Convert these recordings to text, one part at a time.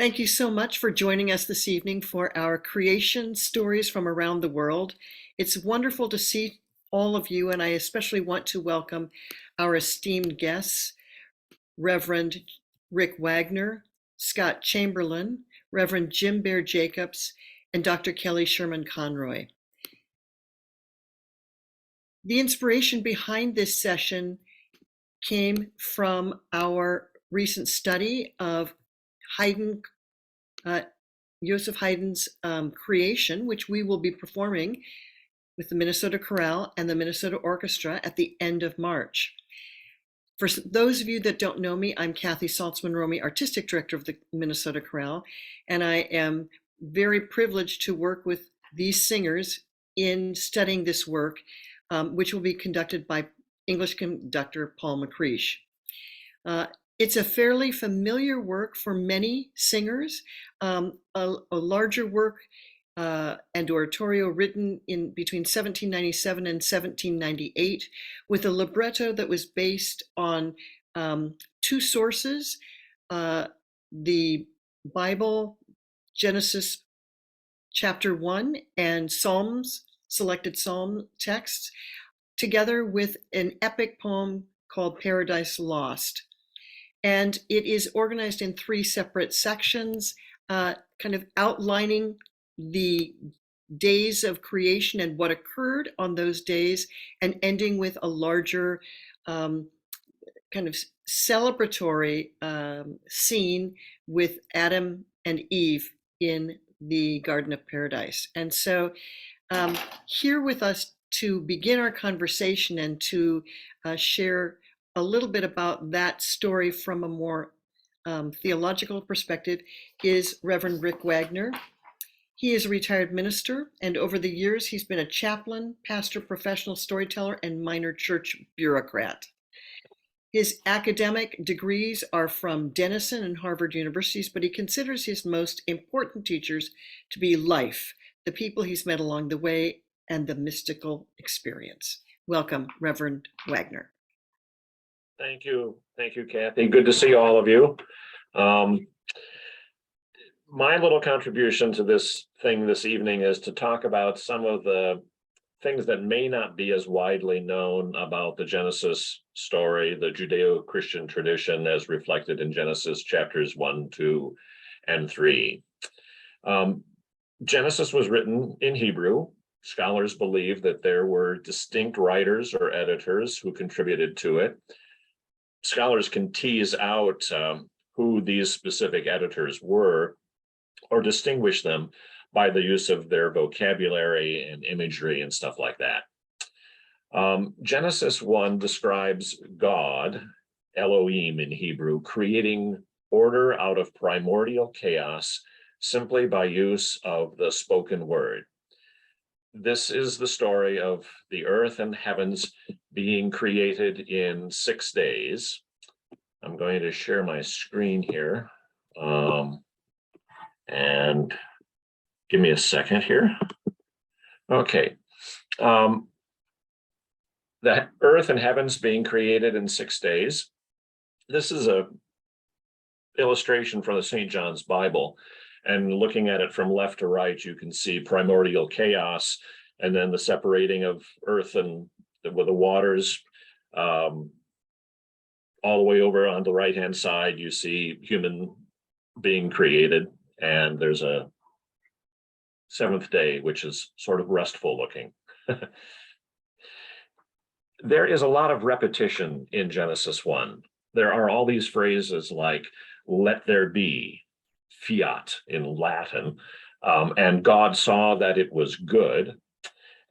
Thank you so much for joining us this evening for our creation stories from around the world. It's wonderful to see all of you, and I especially want to welcome our esteemed guests, Reverend Rick Wagner, Scott Chamberlain, Reverend JimBear Jacobs, and Dr. Kelly Shermon-Conroy. The inspiration behind this session came from our recent study of Haydn, Joseph Haydn's creation, which we will be performing with the Minnesota Chorale and the Minnesota Orchestra at the end of March. For those of you that don't know me, I'm Kathy Saltzman, Romey, Artistic Director of the Minnesota Chorale, and I am very privileged to work with these singers in studying this work, which will be conducted by English conductor Paul McCreesh. It's a fairly familiar work for many singers, a larger work and oratorio written in between 1797 and 1798 with a libretto that was based on two sources, the Bible, Genesis chapter 1, and Psalms, selected psalm texts, together with an epic poem called Paradise Lost. And it is organized in three separate sections, kind of outlining the days of creation and what occurred on those days, and ending with a larger kind of celebratory scene with Adam and Eve in the Garden of Paradise. And so here with us to begin our conversation and to share a little bit about that story from a more theological perspective is Reverend Rick Wagner. He is a retired minister, and over the years he's been a chaplain, pastor, professional storyteller, and minor church bureaucrat. His academic degrees are from Denison and Harvard universities, but he considers his most important teachers to be life, the people he's met along the way, and the mystical experience. Welcome, Reverend Wagner. Thank you, Kathy. Good to see all of you. My little contribution to this thing this evening is to talk about some of the things that may not be as widely known about the Genesis story, the Judeo-Christian tradition as reflected in Genesis chapters 1, 2, and 3. Genesis was written in Hebrew. Scholars believe that there were distinct writers or editors who contributed to it. Scholars can tease out who these specific editors were or distinguish them by the use of their vocabulary and imagery and stuff like that. Genesis 1 describes God, Elohim in Hebrew, creating order out of primordial chaos simply by use of the spoken word. This is the story of the earth and heavens being created in 6 days. I'm going to share my screen here. And give me a second here. Okay. The earth and heavens being created in 6 days. This is a illustration from the St. John's Bible. And looking at it from left to right, you can see primordial chaos, and then the separating of earth and with the waters. All the way over on the right-hand side, you see human being created, and there's a 7th day, which is sort of restful looking. There is a lot of repetition in Genesis 1. There are all these phrases like, let there be, fiat in Latin, and God saw that it was good.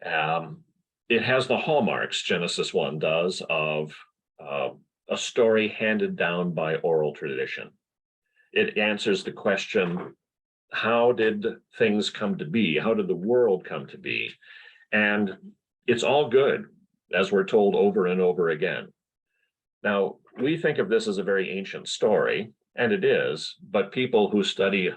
It has the hallmarks, Genesis 1 does, of a story handed down by oral tradition. It answers the question, how did things come to be? How did the world come to be? And it's all good, as we're told over and over again. Now, we think of this as a very ancient story, and it is, but people who study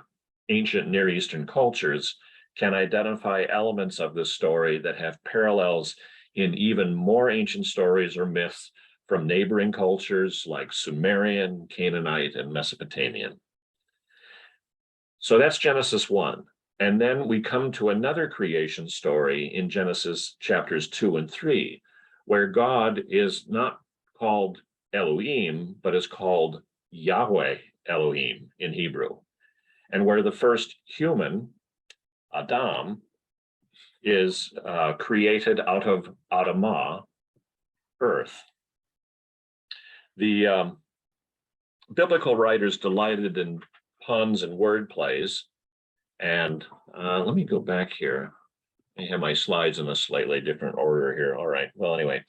ancient Near Eastern cultures can identify elements of this story that have parallels in even more ancient stories or myths from neighboring cultures like Sumerian, Canaanite, and Mesopotamian. So that's Genesis 1. And then we come to another creation story in Genesis chapters 2 and 3, where God is not called Elohim, but is called Yahweh Elohim in Hebrew, and where the first human, Adam, is created out of Adamah, earth. The biblical writers delighted in puns and word plays. And let me go back here. I have my slides in a slightly different order here. All right. Well, anyway,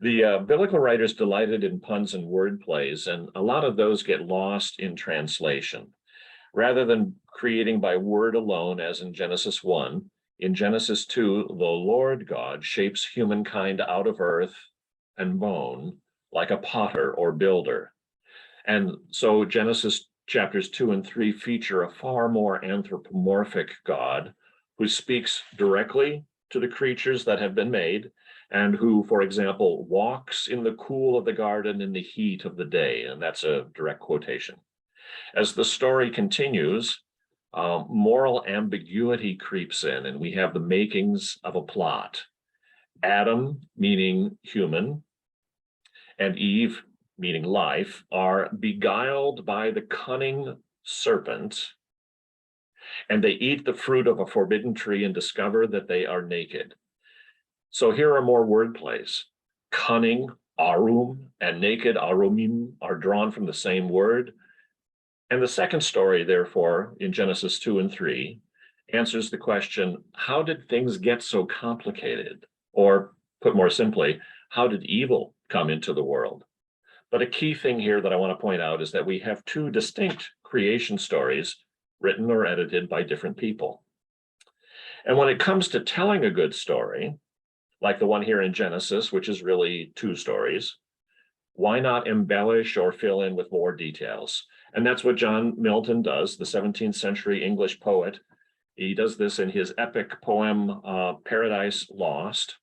the biblical writers delighted in puns and word plays, and a lot of those get lost in translation. Rather than creating by word alone, as in Genesis 1, in Genesis 2, the Lord God shapes humankind out of earth and bone like a potter or builder. And so Genesis chapters 2 and 3 feature a far more anthropomorphic God who speaks directly to the creatures that have been made, and who, for example, walks in the cool of the garden in the heat of the day. And that's a direct quotation. As the story continues, moral ambiguity creeps in, and we have the makings of a plot. Adam, meaning human, and Eve, meaning life, are beguiled by the cunning serpent, and they eat the fruit of a forbidden tree and discover that they are naked. So here are more word plays. Cunning, arum, and naked, arumim, are drawn from the same word. And the second story, therefore, in Genesis 2 and 3, answers the question, how did things get so complicated? Or, put more simply, how did evil come into the world? But a key thing here that I want to point out is that we have two distinct creation stories written or edited by different people. And when it comes to telling a good story, like the one here in Genesis, which is really two stories, why not embellish or fill in with more details? And that's what John Milton does, the 17th century English poet. He does this in his epic poem, Paradise Lost.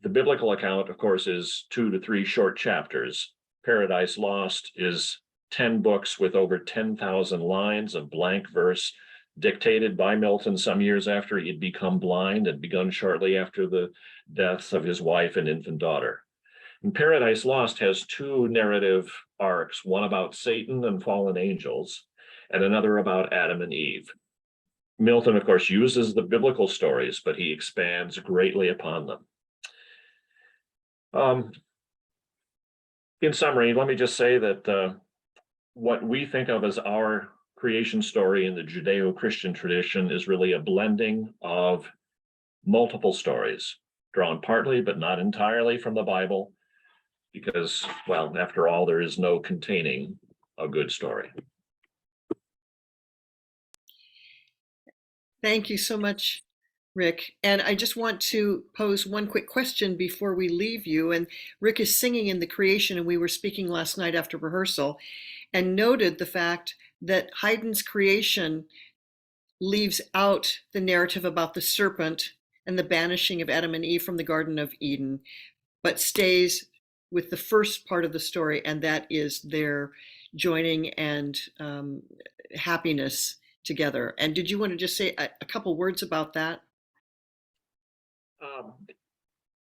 The biblical account, of course, is 2 to 3 short chapters. Paradise Lost is 10 books with over 10,000 lines of blank verse dictated by Milton some years after he had become blind and begun shortly after the deaths of his wife and infant daughter. And Paradise Lost has 2 narrative arcs, one about Satan and fallen angels, and another about Adam and Eve. Milton, of course, uses the biblical stories, but he expands greatly upon them. In summary, let me just say that what we think of as our creation story in the Judeo-Christian tradition is really a blending of multiple stories, drawn partly but not entirely from the Bible, because, well, after all, there is no containing a good story. Thank you so much, Rick. And I just want to pose one quick question before we leave you. And Rick is singing in the creation, and we were speaking last night after rehearsal, and noted the fact that Haydn's creation leaves out the narrative about the serpent and the banishing of Adam and Eve from the Garden of Eden, but stays with the first part of the story, and that is their joining and happiness together. And did you want to just say a couple words about that?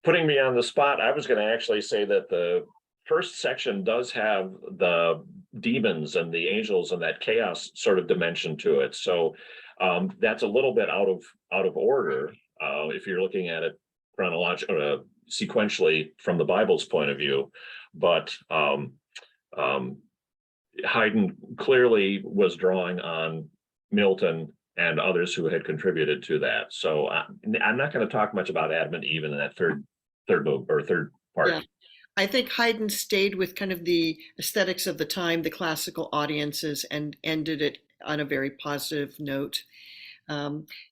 Putting me on the spot, I was going to actually say that the first section does have the demons and the angels and that chaos sort of dimension to it. So that's a little bit out of order if you're looking at it chronologically, sequentially from the Bible's point of view. But Haydn clearly was drawing on Milton and others who had contributed to that. So I'm not going to talk much about Adam and Eve in that third part. Yeah. I think Haydn stayed with kind of the aesthetics of the time, the classical audiences, and ended it on a very positive note.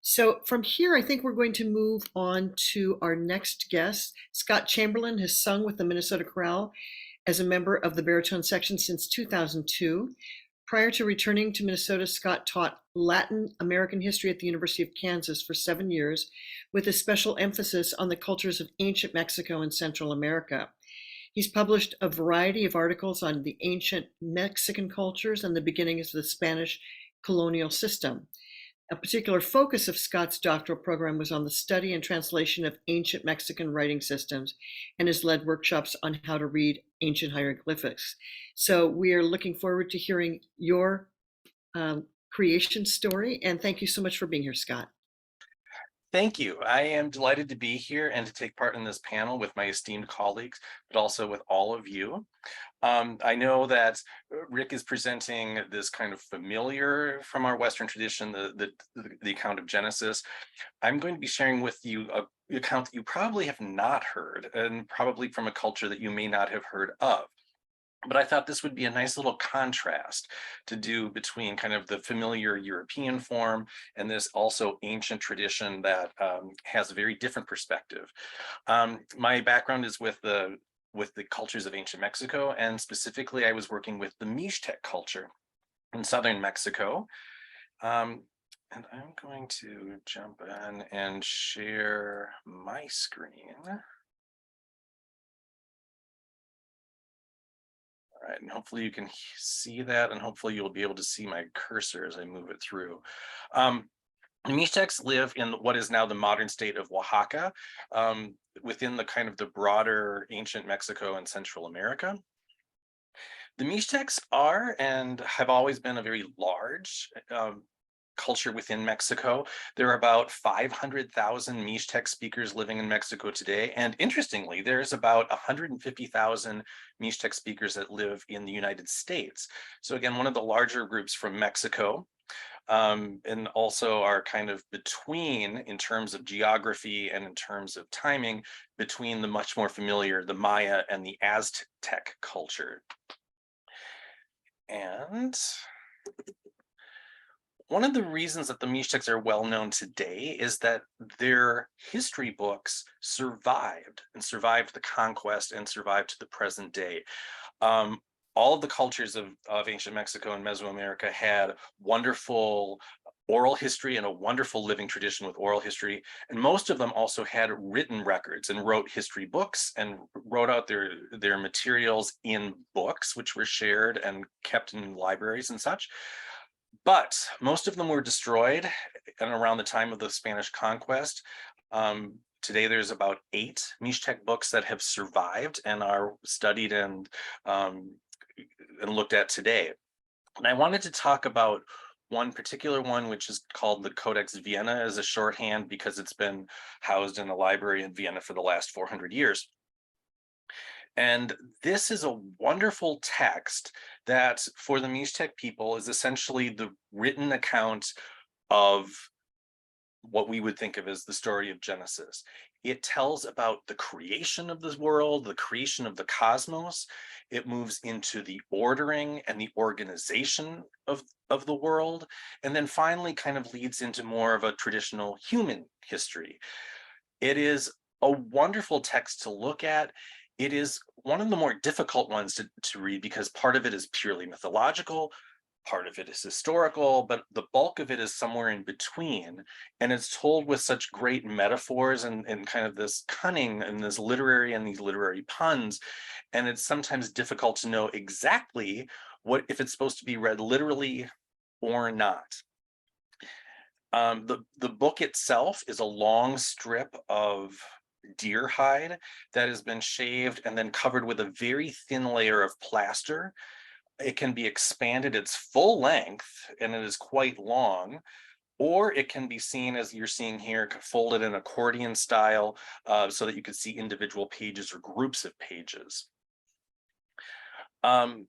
So from here, I think we're going to move on to our next guest. Scott Chamberlain has sung with the Minnesota Chorale as a member of the baritone section since 2002. Prior to returning to Minnesota, Scott taught Latin American history at the University of Kansas for 7 years, with a special emphasis on the cultures of ancient Mexico and Central America. He's published a variety of articles on the ancient Mexican cultures and the beginnings of the Spanish colonial system. A particular focus of Scott's doctoral program was on the study and translation of ancient Mexican writing systems and has led workshops on how to read ancient hieroglyphics. So we are looking forward to hearing your creation story, and thank you so much for being here, Scott. Thank you. I am delighted to be here and to take part in this panel with my esteemed colleagues, but also with all of you. I know that Rick is presenting this kind of familiar from our Western tradition, the account of Genesis. I'm going to be sharing with you an account that you probably have not heard, and probably from a culture that you may not have heard of. But I thought this would be a nice little contrast to do between kind of the familiar European form and this also ancient tradition that has a very different perspective. My background is with the cultures of ancient Mexico, and specifically I was working with the Mixtec culture in southern Mexico. And I'm going to jump in and share my screen. All right, and hopefully you can see that, and hopefully you'll be able to see my cursor as I move it through. The Mixtecs live in what is now the modern state of Oaxaca, within the kind of the broader ancient Mexico and Central America. The Mixtecs are and have always been a very large culture within Mexico. There are about 500,000 Mixtec speakers living in Mexico today. And interestingly, there's about 150,000 Mixtec speakers that live in the United States. So again, one of the larger groups from Mexico, and also are kind of between, in terms of geography and in terms of timing, between the much more familiar, the Maya and the Aztec culture. And one of the reasons that the Mixtecs are well known today is that their history books survived the conquest and survived to the present day. All of the cultures of ancient Mexico and Meso-America had wonderful oral history and a wonderful living tradition with oral history. And most of them also had written records and wrote history books and wrote out their materials in books, which were shared and kept in libraries and such. But most of them were destroyed and around the time of the Spanish conquest. Today, there's about 8 Mixtec books that have survived and are studied and looked at today. And I wanted to talk about one particular one, which is called the Codex Vienna as a shorthand, because it's been housed in a library in Vienna for the last 400 years. And this is a wonderful text that for the Mixtec people is essentially the written account of what we would think of as the story of Genesis. It tells about the creation of this world, the creation of the cosmos. It moves into the ordering and the organization of the world, and then finally kind of leads into more of a traditional human history. It is a wonderful text to look at. It is one of the more difficult ones to read because part of it is purely mythological, part of it is historical, but the bulk of it is somewhere in between. And it's told with such great metaphors and kind of this cunning and this literary and these literary puns. And it's sometimes difficult to know exactly if it's supposed to be read literally or not. The book itself is a long strip of deer hide that has been shaved and then covered with a very thin layer of plaster. It can be expanded its full length, and it is quite long, or it can be seen as you're seeing here, folded in accordion style, so that you can see individual pages or groups of pages. And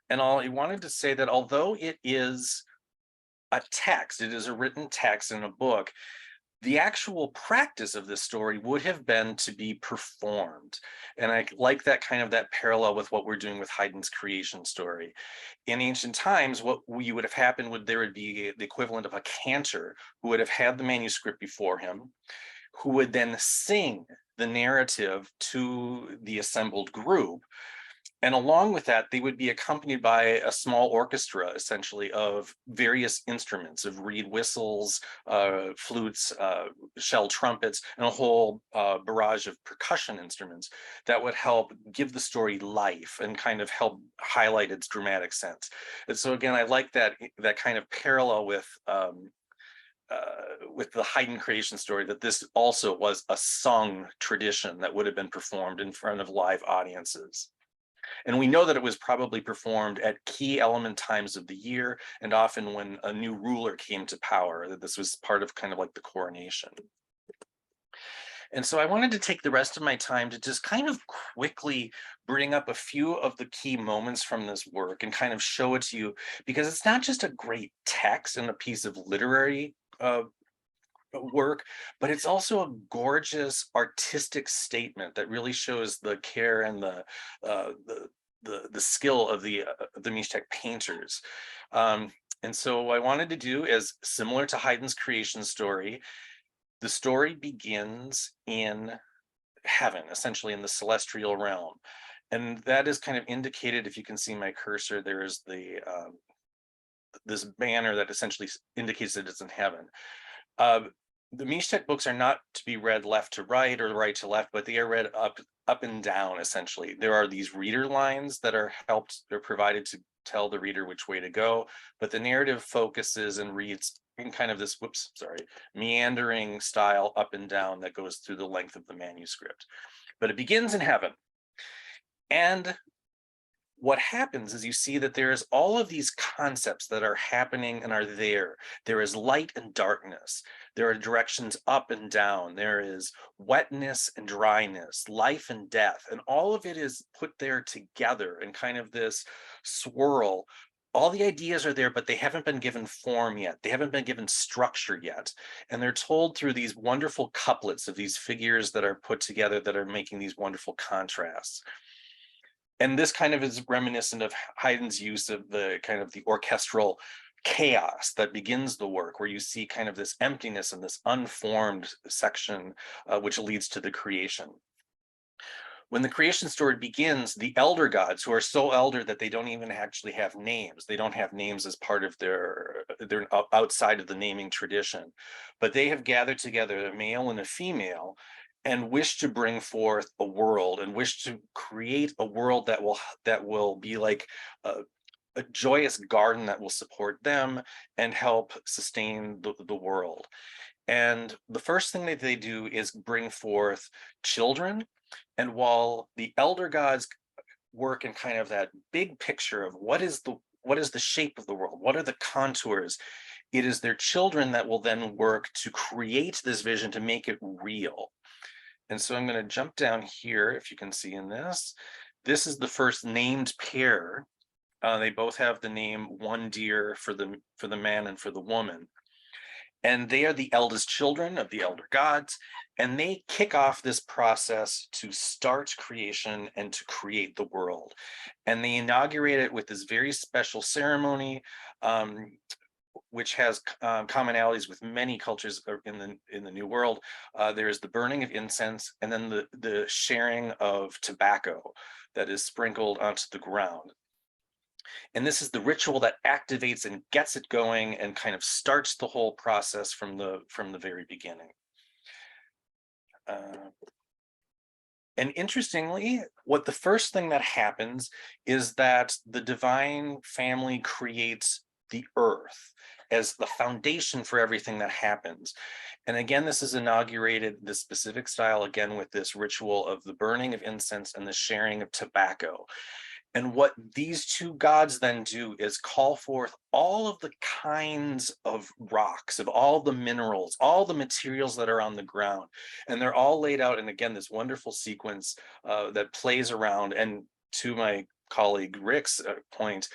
I wanted to say that although it is a text, it is a written text in a book, the actual practice of this story would have been to be performed. And I like that kind of that parallel with what we're doing with Haydn's creation story. In ancient times, what would have happened there would be the equivalent of a cantor who would have had the manuscript before him, who would then sing the narrative to the assembled group. And along with that, they would be accompanied by a small orchestra, essentially, of various instruments, of reed whistles, flutes, shell trumpets, and a whole barrage of percussion instruments that would help give the story life and kind of help highlight its dramatic sense. And so again, I like that kind of parallel with the Haydn creation story, that this also was a sung tradition that would have been performed in front of live audiences. And we know that it was probably performed at key element times of the year, and often when a new ruler came to power, that this was part of kind of like the coronation. And so I wanted to take the rest of my time to just kind of quickly bring up a few of the key moments from this work and kind of show it to you, because it's not just a great text and a piece of literary work, but it's also a gorgeous artistic statement that really shows the care and the skill of the Mixtec painters. And so what I wanted to do is similar to Haydn's creation story. The story begins in heaven, essentially in the celestial realm. And that is kind of indicated, if you can see my cursor, there is the this banner that essentially indicates that it's in heaven. The Mixtec books are not to be read left to right or right to left, but they are read up and down, essentially. There are these reader lines that are they're provided to tell the reader which way to go, but the narrative focuses and reads in kind of this, meandering style up and down that goes through the length of the manuscript. But it begins in heaven. And what happens is you see that there is all of these concepts that are happening and are there. There is light and darkness. There are directions up and down. There is wetness and dryness, life and death. And all of it is put there together in kind of this swirl. All the ideas are there, but they haven't been given form yet. They haven't been given structure yet. And they're told through these wonderful couplets of these figures that are put together that are making these wonderful contrasts. And this kind of is reminiscent of Haydn's use of the kind of the orchestral chaos that begins the work, where you see kind of this emptiness and this unformed section, which leads to the creation. When the creation story begins, the elder gods, who are so elder that they don't even actually have names, they don't have names as part of they're outside of the naming tradition, but they have gathered together a male and a female and wish to bring forth a world and wish to create a world that will be like a joyous garden that will support them and help sustain the world. And the first thing that they do is bring forth children. And while the elder gods work in kind of that big picture of what is the shape of the world, what are the contours, it is their children that will then work to create this vision, to make it real. And so I'm going to jump down here, if you can see in this. This is the first named pair. They both have the name one deer for the man and for the woman. And they are the eldest children of the elder gods, and they kick off this process to start creation and to create the world. And they inaugurate it with this very special ceremony, which has commonalities with many cultures in the New World. There is the burning of incense, and then the sharing of tobacco that is sprinkled onto the ground. And this is the ritual that activates and gets it going and kind of starts the whole process from the very beginning. And interestingly, the first thing that happens is that the divine family creates the earth as the foundation for everything that happens. And again, this is inaugurated, this specific style, again, with this ritual of the burning of incense and the sharing of tobacco. And what these two gods then do is call forth all of the kinds of rocks, of all the minerals, all the materials that are on the ground. And they're all laid out in, again, this wonderful sequence that plays around. And to my colleague Rick's point,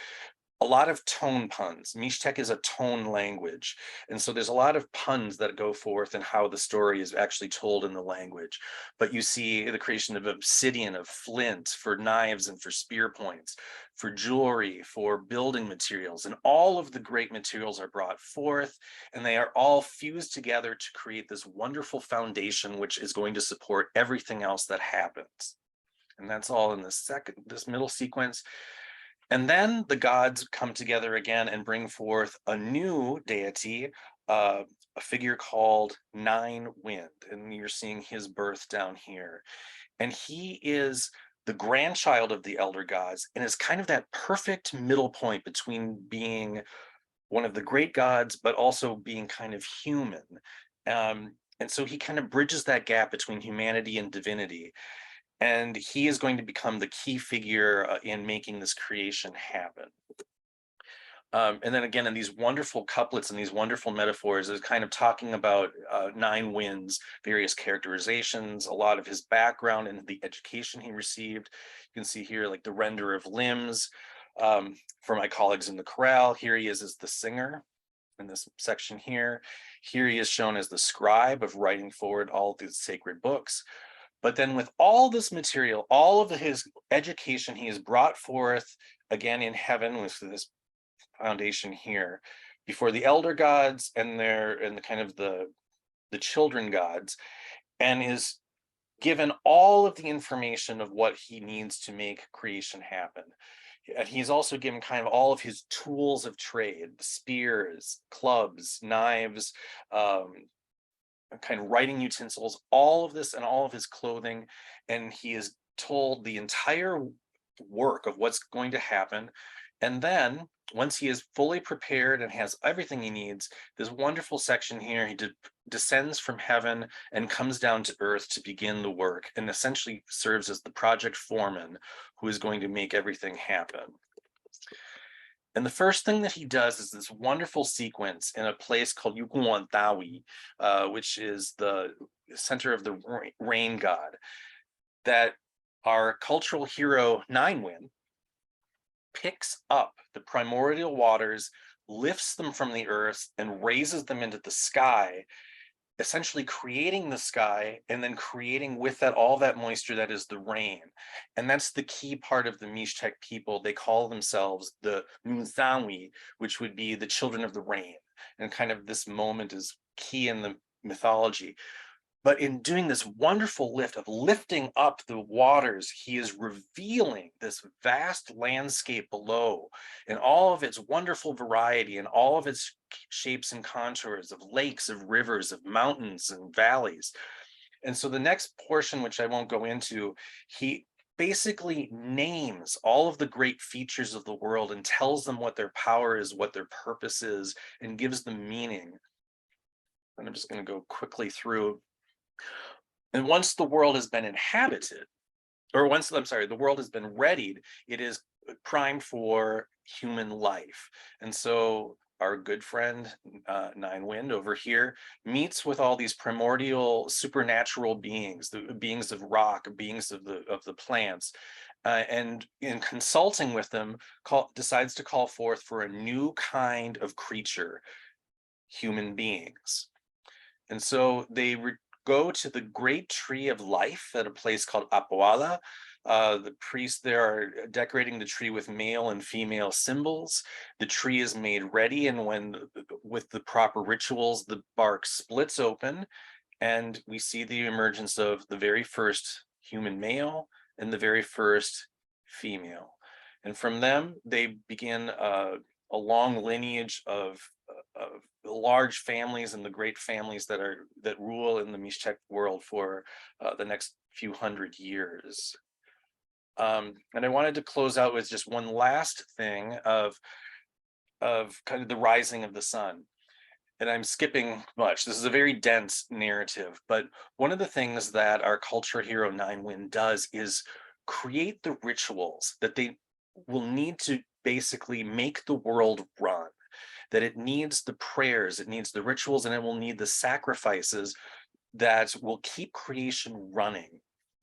a lot of tone puns. Mixtec is a tone language. And so there's a lot of puns that go forth and how the story is actually told in the language. But you see the creation of obsidian, of flint for knives and for spear points, for jewelry, for building materials. And all of the great materials are brought forth, and they are all fused together to create this wonderful foundation, which is going to support everything else that happens. And that's all in this middle sequence. And then the gods come together again and bring forth a new deity, a figure called Nine Wind. And you're seeing his birth down here. And he is the grandchild of the elder gods and is kind of that perfect middle point between being one of the great gods, but also being kind of human. And so he kind of bridges that gap between humanity and divinity. And he is going to become the key figure in making this creation happen. And then again, in these wonderful couplets and these wonderful metaphors, is kind of talking about Nine Winds, various characterizations, a lot of his background and the education he received. You can see here like the render of limbs for my colleagues in the chorale. Here he is as the singer in this section here. Here he is shown as the scribe of writing forward all of these sacred books. But then with all this material, all of his education, he has brought forth again in heaven with this foundation here before the elder gods and the kind of the children gods, and is given all of the information of what he needs to make creation happen. And he's also given kind of all of his tools of trade, spears, clubs, knives, kind of writing utensils, all of this and all of his clothing. And he is told the entire work of what's going to happen. And then once he is fully prepared and has everything he needs, this wonderful section here, he descends from heaven and comes down to earth to begin the work, and essentially serves as the project foreman who is going to make everything happen. And the first thing that he does is this wonderful sequence in a place called Yukuwantawi, which is the center of the rain god, that our cultural hero Nine Wind picks up the primordial waters, lifts them from the earth, and raises them into the sky, essentially creating the sky and then creating with that all that moisture that is the rain. And that's the key part of the Mixtec people. They call themselves the Nunsanwi, which would be the children of the rain. And kind of this moment is key in the mythology. But in doing this wonderful lift of lifting up the waters, he is revealing this vast landscape below and all of its wonderful variety and all of its shapes and contours of lakes, of rivers, of mountains and valleys. And so the next portion, which I won't go into, he basically names all of the great features of the world and tells them what their power is, what their purpose is, and gives them meaning. And I'm just going to go quickly through. And once the world has been inhabited, or once, I'm sorry, the world has been readied, it is primed for human life. And so our good friend Nine Wind over here meets with all these primordial supernatural beings, the beings of rock, beings of the plants, and in consulting with them, decides to call forth for a new kind of creature, human beings. And so they go to the great tree of life at a place called Apoala. The priests there are decorating the tree with male and female symbols. The tree is made ready, and with the proper rituals, the bark splits open, and we see the emergence of the very first human male and the very first female. And from them, they begin a long lineage of large families and the great families that rule in the Mixtec world for the next few hundred years. And I wanted to close out with just one last thing of kind of the rising of the sun. And I'm skipping much. This is a very dense narrative, but one of the things that our culture hero Nine Wind does is create the rituals that they will need to basically make the world run. That it needs the prayers, it needs the rituals, and it will need the sacrifices that will keep creation running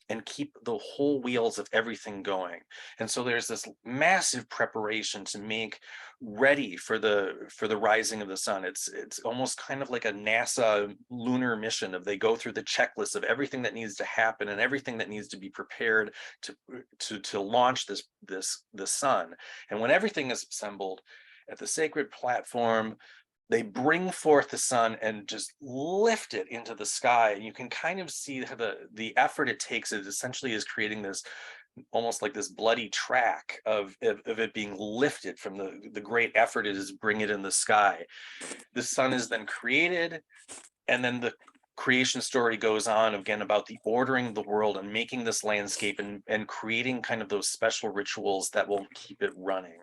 and keep the whole wheels of everything going. And so there's this massive preparation to make ready for the rising of the sun. It's almost kind of like a NASA lunar mission of they go through the checklist of everything that needs to happen and everything that needs to be prepared to launch the sun. And when everything is assembled at the sacred platform, they bring forth the sun and just lift it into the sky. And you can kind of see how the effort it takes. It essentially is creating this almost like this bloody track of it being lifted from the great effort it is to bring it in the sky. The sun is then created, and then the creation story goes on again about the ordering of the world and making this landscape and creating kind of those special rituals that will keep it running.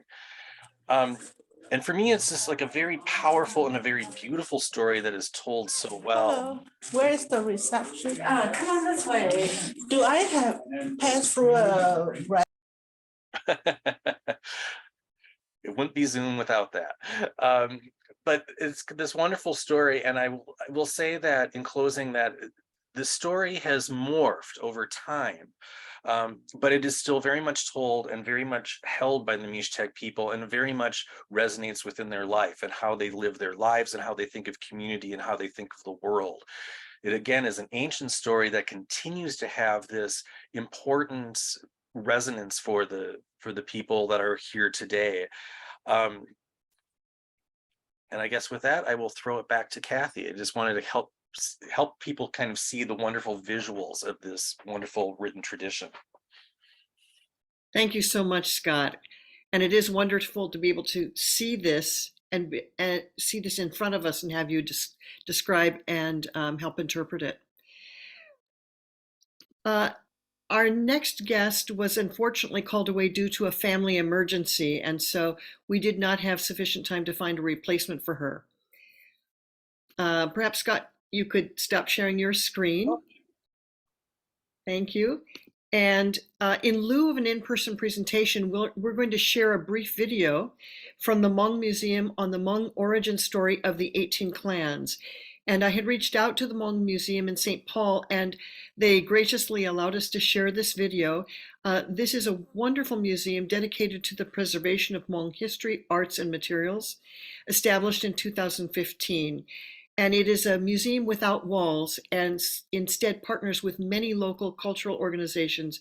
And for me, it's just like a very powerful and a very beautiful story that is told so well. Hello, where is the reception? Come on this way. Do I have pass through a It wouldn't be Zoom without that. But it's this wonderful story, and I will say that in closing that the story has morphed over time, but it is still very much told and very much held by the Mixtec people, and very much resonates within their life and how they live their lives and how they think of community and how they think of the world. It again is an ancient story that continues to have this important resonance for the people that are here today. And I guess with that, I will throw it back to Kathy. I just wanted to help people kind of see the wonderful visuals of this wonderful written tradition. Thank you so much, Scott. And it is wonderful to be able to see this and see this in front of us and have you describe and help interpret it. Our next guest was unfortunately called away due to a family emergency, and so we did not have sufficient time to find a replacement for her. Perhaps, Scott, you could stop sharing your screen. Thank you. And in lieu of an in-person presentation, we're going to share a brief video from the Hmong Museum on the Hmong origin story of the 18 clans. And I had reached out to the Hmong Museum in St. Paul, and they graciously allowed us to share this video. This is a wonderful museum dedicated to the preservation of Hmong history, arts, and materials, established in 2015. And it is a museum without walls and instead partners with many local cultural organizations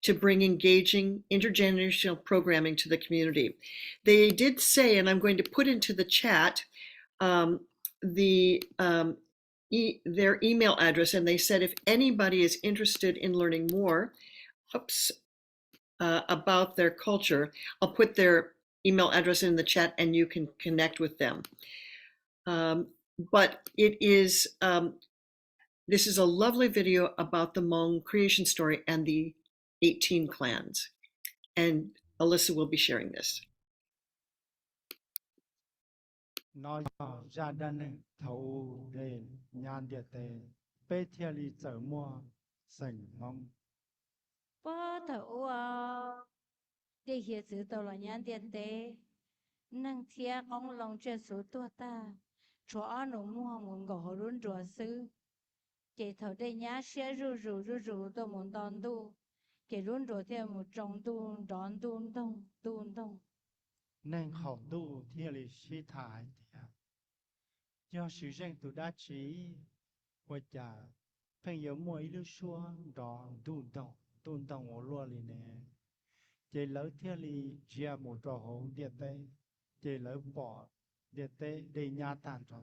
to bring engaging intergenerational programming to the community. They did say, and I'm going to put into the chat, their email address, and they said if anybody is interested in learning more about their culture, I'll put their email address in the chat and you can connect with them. But it is this is a lovely video about the Hmong creation story and the 18 clans, and Alyssa will be sharing this. Nói gia đình thấu đến nhan địa tế bê thiê lý trở mua sành mong. Bố thấu để hiện sự tàu là nhãn điện tế năng thiê ông lòng trên số tua ta cho nụ mua muốn gõ hồ run rùa sư kể thấu để nhá xe rù tôi muốn đón tu kể run rùa theo một trong tu đón tu đông Nên khẩu tu thiê lý suy thải thiê. Do sự danh tu đã trí quay trả phèn yếu mua ý lưu xua đón tu đông ổ lua lì nè. Chế lỡ thiê lý chia một trò hồn địa tế chế lỡ bỏ địa tế để nhà tàn trò.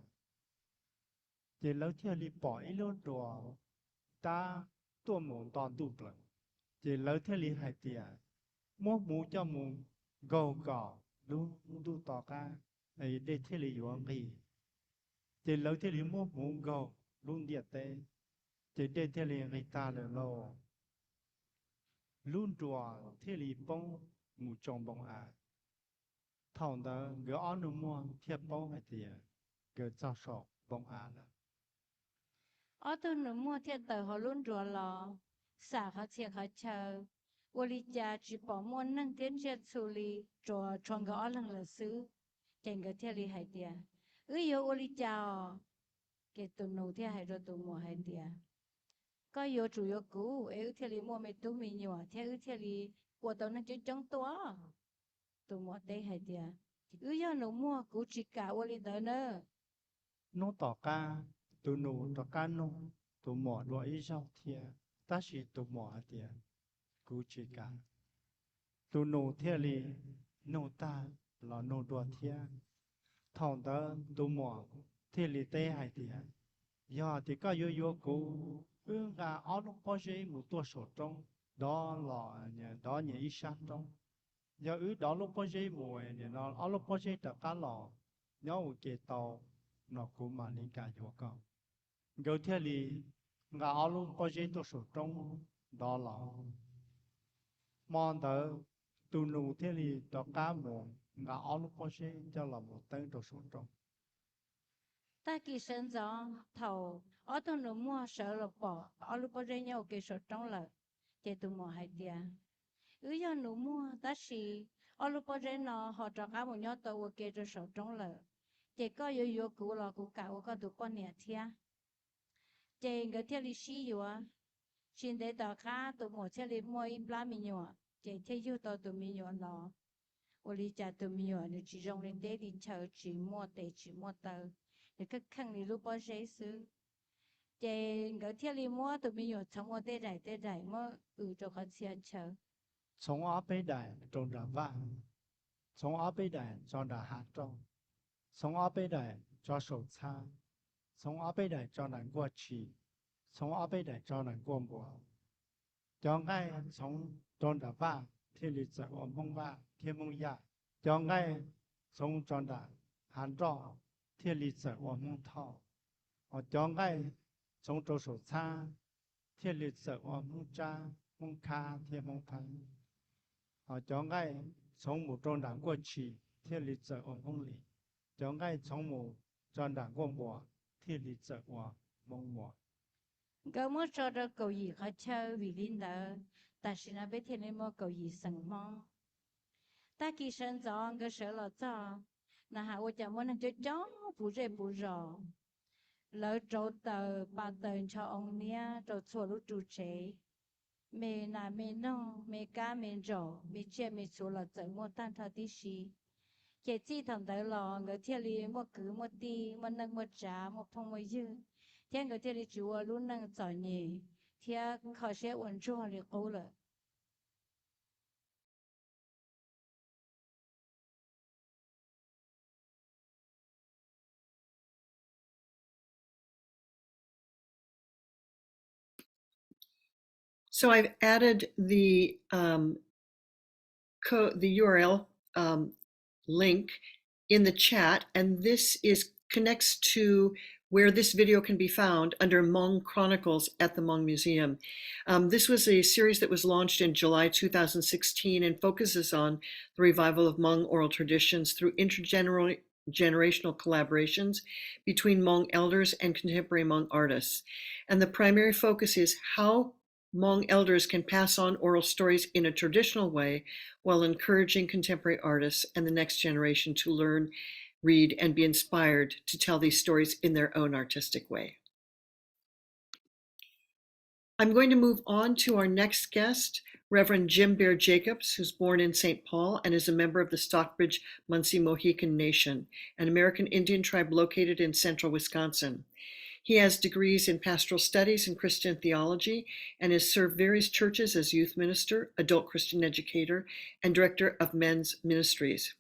Chế lỡ thiê lý bỏ ý lưu đùa ta tua môn đón tu bật. Chế lỡ thiê lý hài tìa mua mũ cho môn gầu gỏ luôn tu tỏ ca ấy để thiê lý yếu nghỉ. Chế lỡ thiê lý mua mũ gầu luôn địa tế chế để thiê lý nghỉ ta lỡ lô. Luôn đùa thiê lý bông mũ trong bông à. Thòng đó gỡ áo nụ mua thiê bông hài tìa gỡ cho sọ bông à là. ở tôi nụ mua thiê tờ họ luôn rùa lò xả họ thiê họ chờ vô lý cha chỉ bỏ mua năng tiến chết xử lý cho chọn gõ lần là xứ kèn gỡ thiê lý hài tìa yếu vô lý cha kể tụ nụ thiê hài rồi tụ mua hài tìa có yếu chủ yếu cũ yếu thiê lý mua mê tụ mì nhỏ thiê yếu thiê lý của tàu năng chứ chống tố tụ mua tê hài tìa yếu nụ mua cũ chỉ cả vô lý tờ nữa Nó tỏ ca tu nụ tỏ ca nụ tu mỏ đùa ý rau thiê ta chỉ tu mỏ thiê cú chỉ cả tu nụ thiê lý nụ ta là nụ đùa thiê thòng đó tu mỏ thiê lý tê hài thiê do thì có yếu cú ương gà áo lúc có dễ một tua sổ trong đó là đó những ý sát trong do ứ đó lúc bao giờ mùa nó ở lúc bao giờ tập cá lò nhớ một cái tàu nó cũng mà liên cả vô con gấu theo lý ngà ở lúc bao giờ tôi số trong đó là mòn tờ tu nụ theo lý tập cá mùa ngà ở lúc bao giờ cho là một tên tôi số trong ta kỳ sinh gió thầu ở tôi nó mua sợ là bỏ ở lúc bây giờ nhau cái sợ trong là để tụi mò hay tia giờ nó mua ta xì ở lúc bây giờ nó họ cho cá một nhau tàu cái cho sợ trong là để có yếu cũ là cũ cả có tụi con nhẹ thia để người theo lý sĩ yếu xin để tao cá tụi mò theo lý mua im lá mình nhỏ để theo yếu tao tụi mình nhỏ nó我理解都没有，你只用人家的车只摸得只摸到，你去看你路包谁是？这个天里摸都没有，从我得来摸，就个车车。从ở bên đại trong đã vang从ở bên đại cho đã hát trong从ở bên đại cho sầu xa从ở bên đại cho nạn qua chỉ从ở bên đại cho nạn qua mùa cho ngay从trong đã vang thiên lý sẽ ở mông vang thiên mông ya cho ngay从trong đã hát trong thiên lý sẽ ở mông thọ ở cho ngay从trong sầu xa thiên lý sẽ ở mông cha mông kha thiên mông phán họ cho ngay从母中南过去，天理者我梦里，就ngay从母中南过我，天理者我梦我。个么说的狗椅和车为领导，但是那边天里么狗椅什么？ta kỳ sinh gió cái sợ là cho là hạ我讲我能就讲不热lỡ trâu tờ ba tờ cho ông nia trâu chua lúc trụ chế mẹ là mẹ nó mẹ cá mẹ rổ mẹ chia mẹ chua là tự mua tan thao tí xí kể chi thằng tới lò người thiên lý mua cứ mua ti mua nâng mua trả mua phong mua dư thiên người thiên lý chúa luôn nâng giỏi nhỉ thiên khó sẽ ổn chua thì cố lợi. So I've added the the URL link in the chat, and this connects to where this video can be found under Hmong Chronicles at the Hmong Museum. This was a series that was launched in July 2016 and focuses on the revival of Hmong oral traditions through intergenerational collaborations between Hmong elders and contemporary Hmong artists. And the primary focus is how Hmong elders can pass on oral stories in a traditional way while encouraging contemporary artists and the next generation to learn, read, and be inspired to tell these stories in their own artistic way. I'm going to move on to our next guest, Reverend JimBear Jacobs, who's born in St. Paul and is a member of the Stockbridge Munsee Mohican Nation, an American Indian tribe located in central Wisconsin. He has degrees in pastoral studies and Christian theology and has served various churches as youth minister, adult Christian educator, and director of men's ministries.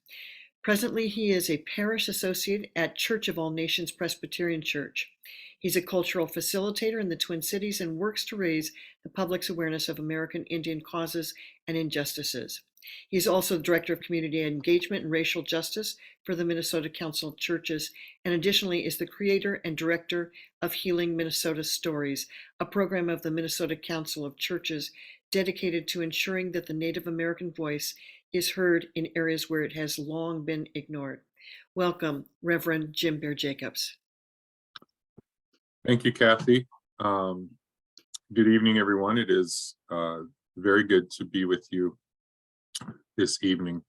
Presently, he is a parish associate at Church of All Nations Presbyterian Church. He's a cultural facilitator in the Twin Cities and works to raise the public's awareness of American Indian causes and injustices. He's also the Director of Community Engagement and Racial Justice for the Minnesota Council of Churches, and additionally is the creator and director of Healing Minnesota Stories, a program of the Minnesota Council of Churches dedicated to ensuring that the Native American voice is heard in areas where it has long been ignored. Welcome, Reverend JimBear Jacobs. Thank you, Kathy. Good evening, everyone. It is very good to be with you this evening.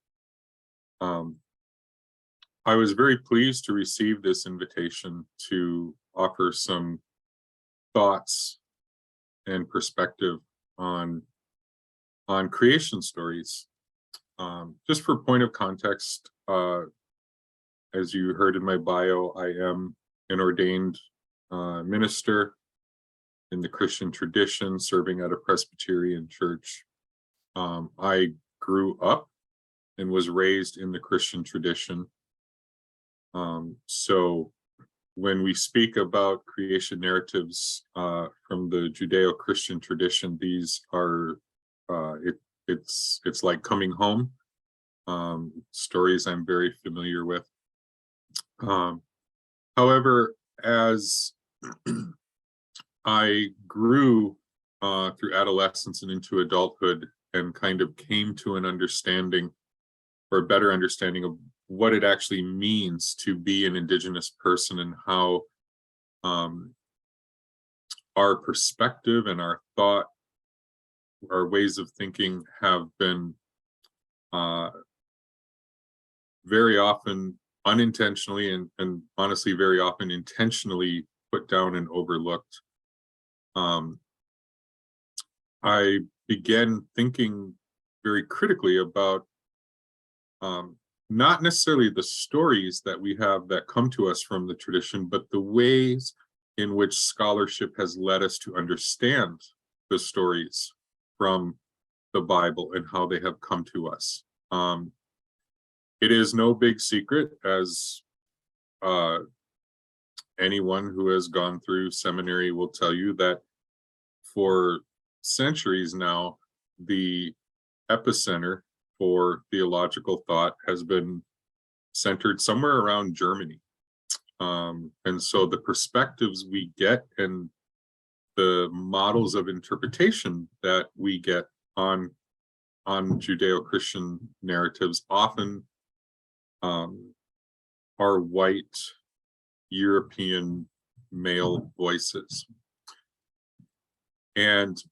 I was very pleased to receive this invitation to offer some thoughts and perspective on creation stories. Just for point of context, as you heard in my bio, I am an ordained minister in the Christian tradition, serving at a Presbyterian church. I grew up and was raised in the Christian tradition. So when we speak about creation narratives from the Judeo-Christian tradition, these are it's like coming home. Stories I'm very familiar with. However, as I grew through adolescence and into adulthood and kind of came to an understanding or a better understanding of what it actually means to be an Indigenous person and how our perspective and our thought, our ways of thinking have been very often unintentionally and honestly very often intentionally put down and overlooked. I began thinking very critically about not necessarily the stories that we have that come to us from the tradition, but the ways in which scholarship has led us to understand the stories from the Bible and how they have come to us. It is no big secret, as anyone who has gone through seminary will tell you, that for centuries now, the epicenter for theological thought has been centered somewhere around Germany. And so the perspectives we get and the models of interpretation that we get on Judeo-Christian narratives often are white European male voices. And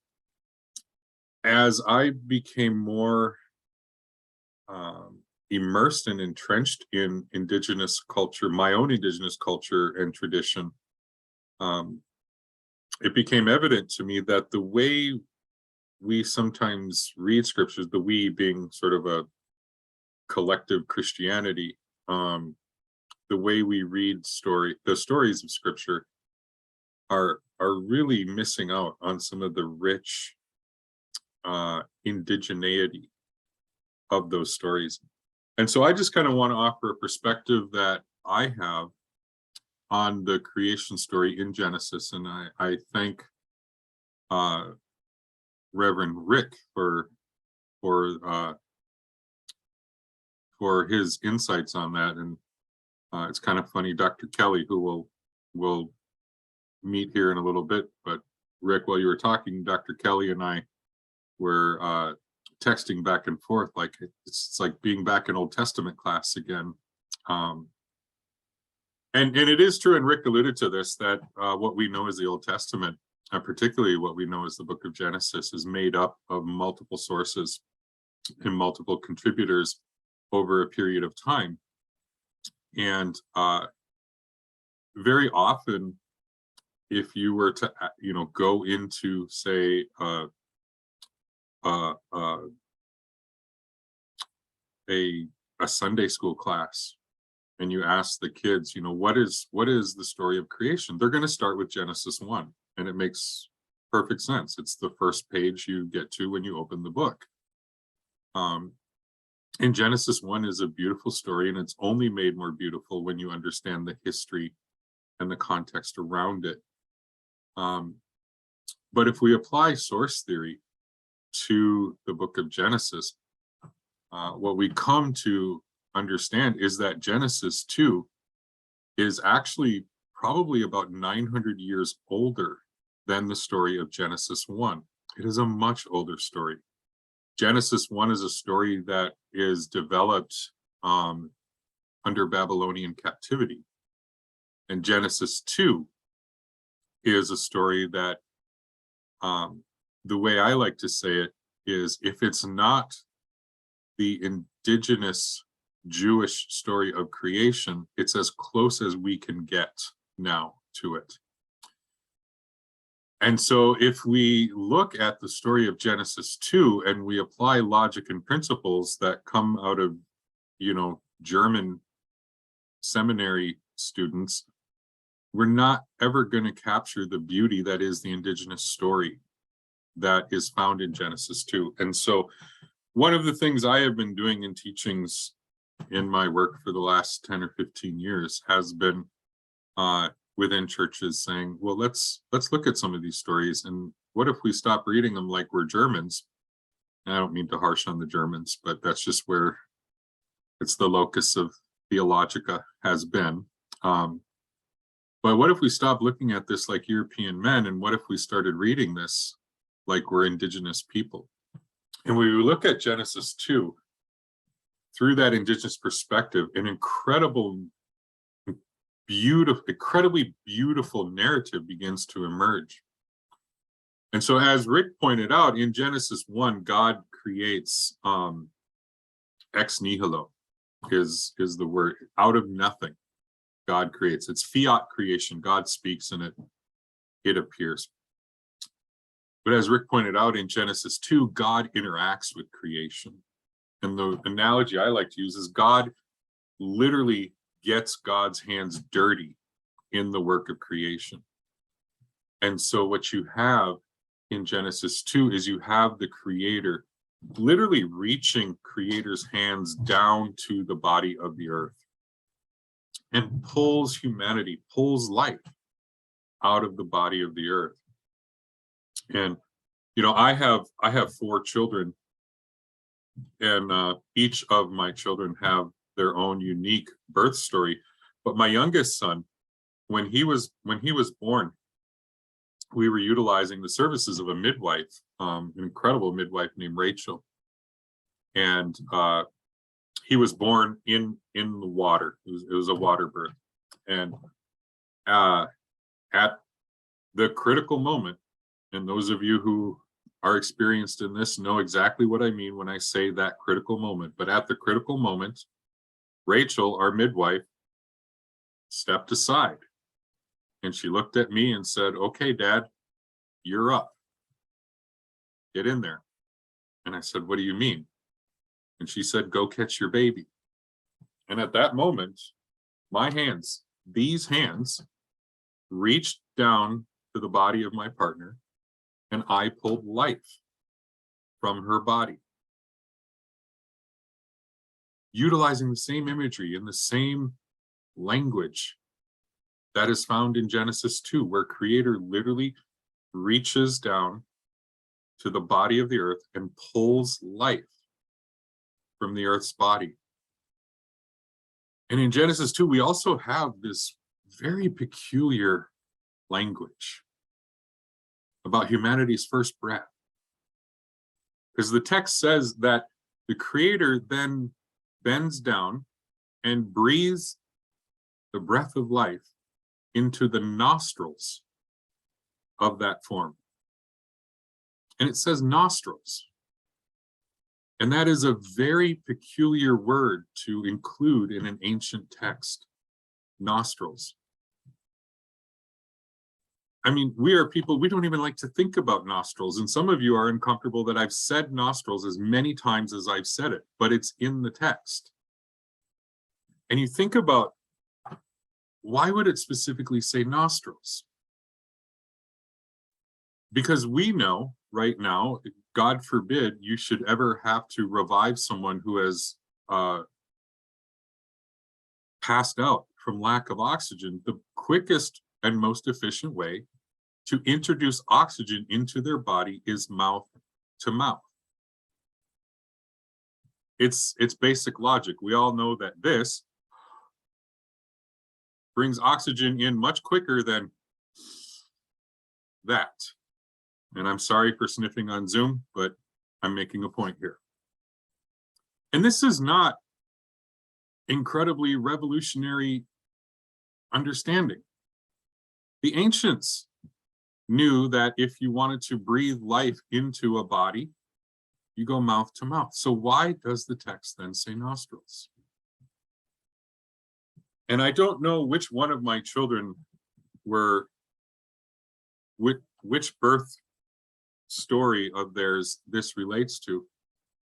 as I became more immersed and entrenched in Indigenous culture, my own Indigenous culture and tradition, it became evident to me that the way we sometimes read scriptures, the we being sort of a collective Christianity, the way we read the stories of scripture are really missing out on some of the rich indigeneity of those stories. And so I just kind of want to offer a perspective that I have on the creation story in Genesis, and I thank Reverend Rick for his insights on that. And it's kind of funny, Dr. Kelly, who will meet here in a little bit, but Rick, while you were talking, Dr. Kelly and I were texting back and forth, like it's like being back in Old Testament class again. And it is true, and Rick alluded to this, that what we know as the Old Testament, and particularly what we know as the book of Genesis, is made up of multiple sources and multiple contributors over a period of time. And very often, if you were to go into, say, a Sunday school class, and you ask the kids, what is the story of creation, they're going to start with Genesis 1, and it makes perfect sense. It's the first page you get to when you open the book. And Genesis 1 is a beautiful story, and it's only made more beautiful when you understand the history and the context around it. But if we apply source theory to the book of Genesis, what we come to understand is that Genesis 2 is actually probably about 900 years older than the story of Genesis 1. It is a much older story. Genesis 1 is a story that is developed under Babylonian captivity. And Genesis 2 is a story that, the way I like to say it is, if it's not the indigenous Jewish story of creation, it's as close as we can get now to it. And so if we look at the story of Genesis 2 and we apply logic and principles that come out of, German seminary students, we're not ever going to capture the beauty that is the indigenous story that is found in Genesis 2. And so one of the things I have been doing in teachings in my work for the last 10 or 15 years has been within churches saying, well, let's look at some of these stories, and what if we stop reading them like we're Germans I don't mean to harsh on the Germans, but that's just where it's the locus of Theologica has been. But what if we stopped looking at this like European men, and what if we started reading this like we're indigenous people? And we look at Genesis 2 through that indigenous perspective, an incredibly beautiful narrative begins to emerge. And so, as Rick pointed out, in Genesis 1, God creates ex nihilo is the word. Out of nothing, God creates. It's fiat creation. God speaks and it appears. But as Rick pointed out, in Genesis 2, God interacts with creation. And the analogy I like to use is God literally gets God's hands dirty in the work of creation. And so what you have in Genesis 2 is you have the Creator literally reaching Creator's hands down to the body of the earth and pulls humanity, pulls life out of the body of the earth. And you know, I have 4 children, and each of my children have their own unique birth story. But my youngest son, when he was born, we were utilizing the services of a midwife, an incredible midwife named Rachel, and he was born in the water. It was a water birth, and at the critical moment, and those of you who are experienced in this know exactly what I mean when I say that critical moment. But at the critical moment, Rachel, our midwife, stepped aside and she looked at me and said, "Okay, Dad, you're up. Get in there." And I said, "What do you mean?" And she said, "Go catch your baby." And at that moment, my hands, these hands, reached down to the body of my partner, and I pulled life from her body. Utilizing the same imagery in the same language that is found in Genesis 2, where Creator literally reaches down to the body of the earth and pulls life from the earth's body. And in Genesis 2, we also have this very peculiar language about humanity's first breath. Because the text says that the Creator then bends down and breathes the breath of life into the nostrils of that form. And it says nostrils. And that is a very peculiar word to include in an ancient text, nostrils. I mean, we are people, we don't even like to think about nostrils. And some of you are uncomfortable that I've said nostrils as many times as I've said it, but it's in the text. And you think about, why would it specifically say nostrils? Because we know right now, God forbid you should ever have to revive someone who has passed out from lack of oxygen. The quickest and most efficient way to introduce oxygen into their body is mouth to mouth. It's basic logic. We all know that this brings oxygen in much quicker than that. And I'm sorry for sniffing on Zoom, but I'm making a point here. And this is not incredibly revolutionary understanding. The ancients knew that if you wanted to breathe life into a body, you go mouth to mouth. So why does the text then say nostrils? And I don't know which one of my children were, which birth story of theirs this relates to,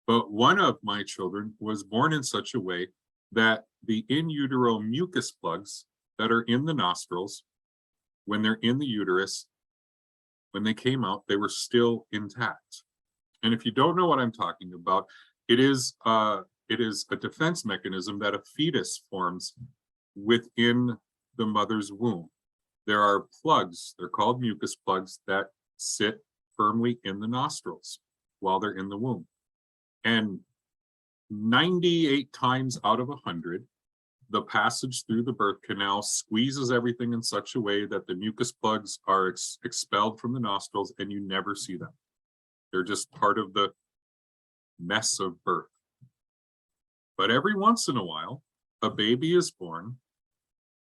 but one of my children was born in such a way that the in utero mucus plugs that are in the nostrils, when they're in the uterus, when they came out, they were still intact. And if you don't know what I'm talking about, it is a defense mechanism that a fetus forms within the mother's womb. There are plugs, they're called mucus plugs, that sit firmly in the nostrils while they're in the womb. And 98 times out of 100, the passage through the birth canal squeezes everything in such a way that the mucus plugs are expelled from the nostrils and you never see them. They're just part of the mess of birth. But every once in a while, a baby is born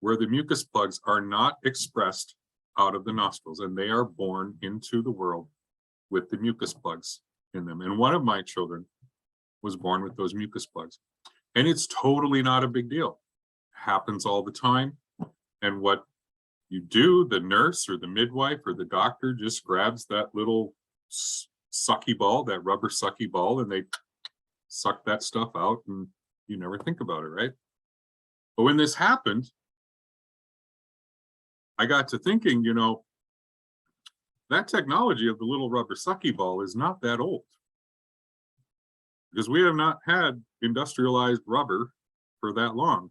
where the mucus plugs are not expressed out of the nostrils, and they are born into the world with the mucus plugs in them. And one of my children was born with those mucus plugs. And it's totally not a big deal. Happens all the time. And what you do, the nurse or the midwife or the doctor just grabs that little sucky ball, that rubber sucky ball, and they suck that stuff out, and you never think about it, right? But when this happened, I got to thinking, you know, that technology of the little rubber sucky ball is not that old, because we have not had industrialized rubber for that long.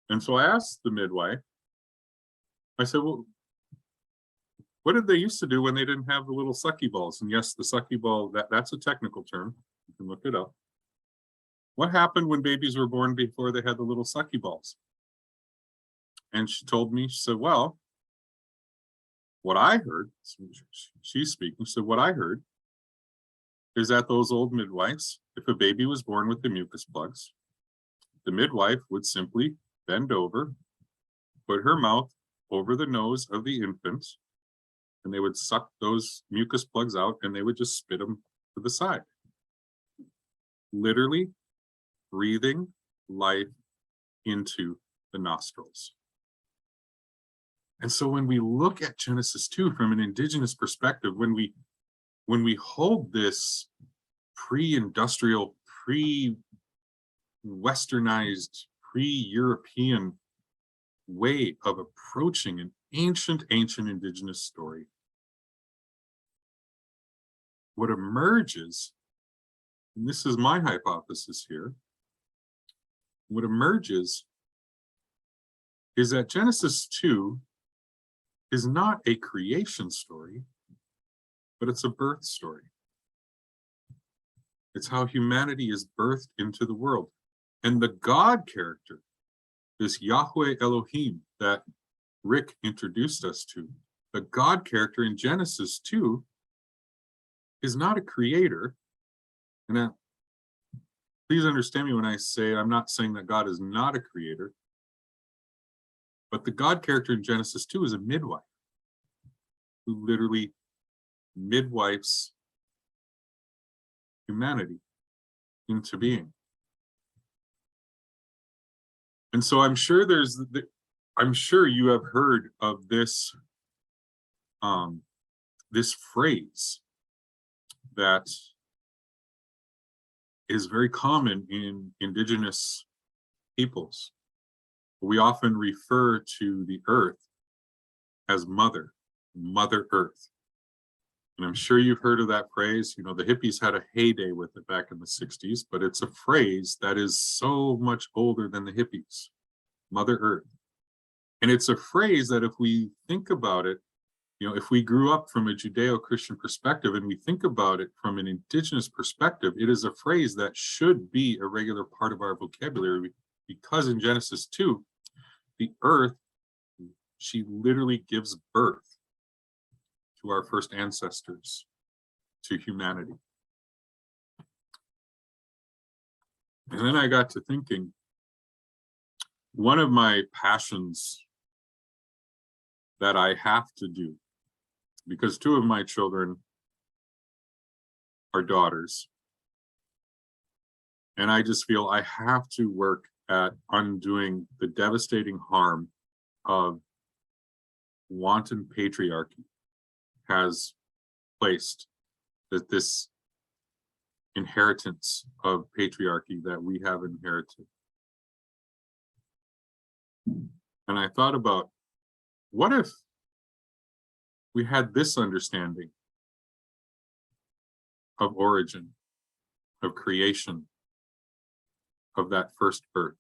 And so I asked the midwife, I said, well, what did they used to do when they didn't have the little sucky balls? And yes, the sucky ball, that's a technical term. You can look it up. What happened when babies were born before they had the little sucky balls? And she told me, she said, well, what I heard, she's speaking, so what I heard is that those old midwives, if a baby was born with the mucus plugs, the midwife would simply bend over, put her mouth over the nose of the infant, and they would suck those mucus plugs out, and they would just spit them to the side. Literally breathing life into the nostrils. And so when we look at Genesis 2 from an indigenous perspective, when we hold this pre-industrial, pre-westernized, pre-European way of approaching an ancient indigenous story, what emerges, and this is my hypothesis here, what emerges is that Genesis 2 is not a creation story, but it's a birth story. It's how humanity is birthed into the world. And the God character, this Yahweh Elohim that Rick introduced us to, the God character in Genesis 2 is not a creator. And please understand me when I say, I'm not saying that God is not a creator, but the God character in Genesis 2 is a midwife who literally midwives humanity into being. And so I'm sure I'm sure you have heard of this this phrase that is very common in indigenous peoples. We often refer to the earth as Mother Earth. And I'm sure you've heard of that phrase. You know, the hippies had a heyday with it back in the 60s, but it's a phrase that is so much older than the hippies, Mother Earth. And it's a phrase that if we think about it, you know, if we grew up from a Judeo-Christian perspective and we think about it from an indigenous perspective, it is a phrase that should be a regular part of our vocabulary, because in Genesis 2, the earth, she literally gives birth to our first ancestors, to humanity. And then I got to thinking, one of my passions that I have to do, because two of my children are daughters, and I just feel I have to work at undoing the devastating harm of wanton patriarchy has placed, that this inheritance of patriarchy that we have inherited. And I thought about, what if we had this understanding of origin, of creation, of that first birth?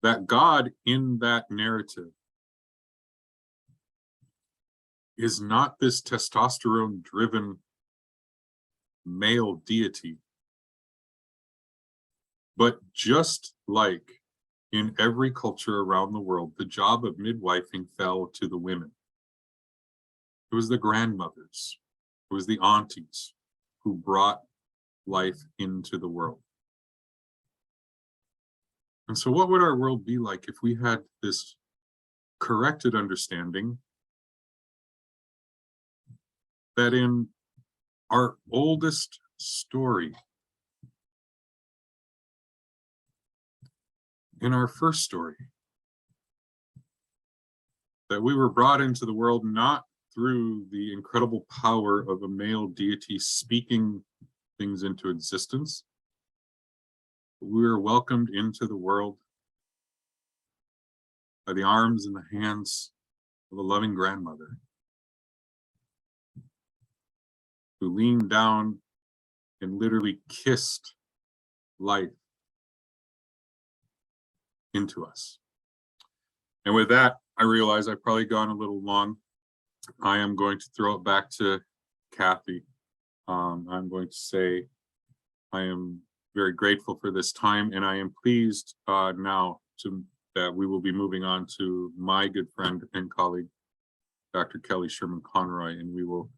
That God in that narrative is not this testosterone-driven male deity. But just like in every culture around the world, the job of midwifing fell to the women. It was the grandmothers, it was the aunties who brought life into the world. And so what would our world be like if we had this corrected understanding that in our oldest story, in our first story, that we were brought into the world not through the incredible power of a male deity speaking things into existence, but we were welcomed into the world by the arms and the hands of a loving grandmother who leaned down and literally kissed life into us. And with that, I realize I've probably gone a little long. I am going to throw it back to Kathy. I'm going to say I am very grateful for this time, and I am pleased now that we will be moving on to my good friend and colleague, Dr. Kelly Shermon-Conroy, and we will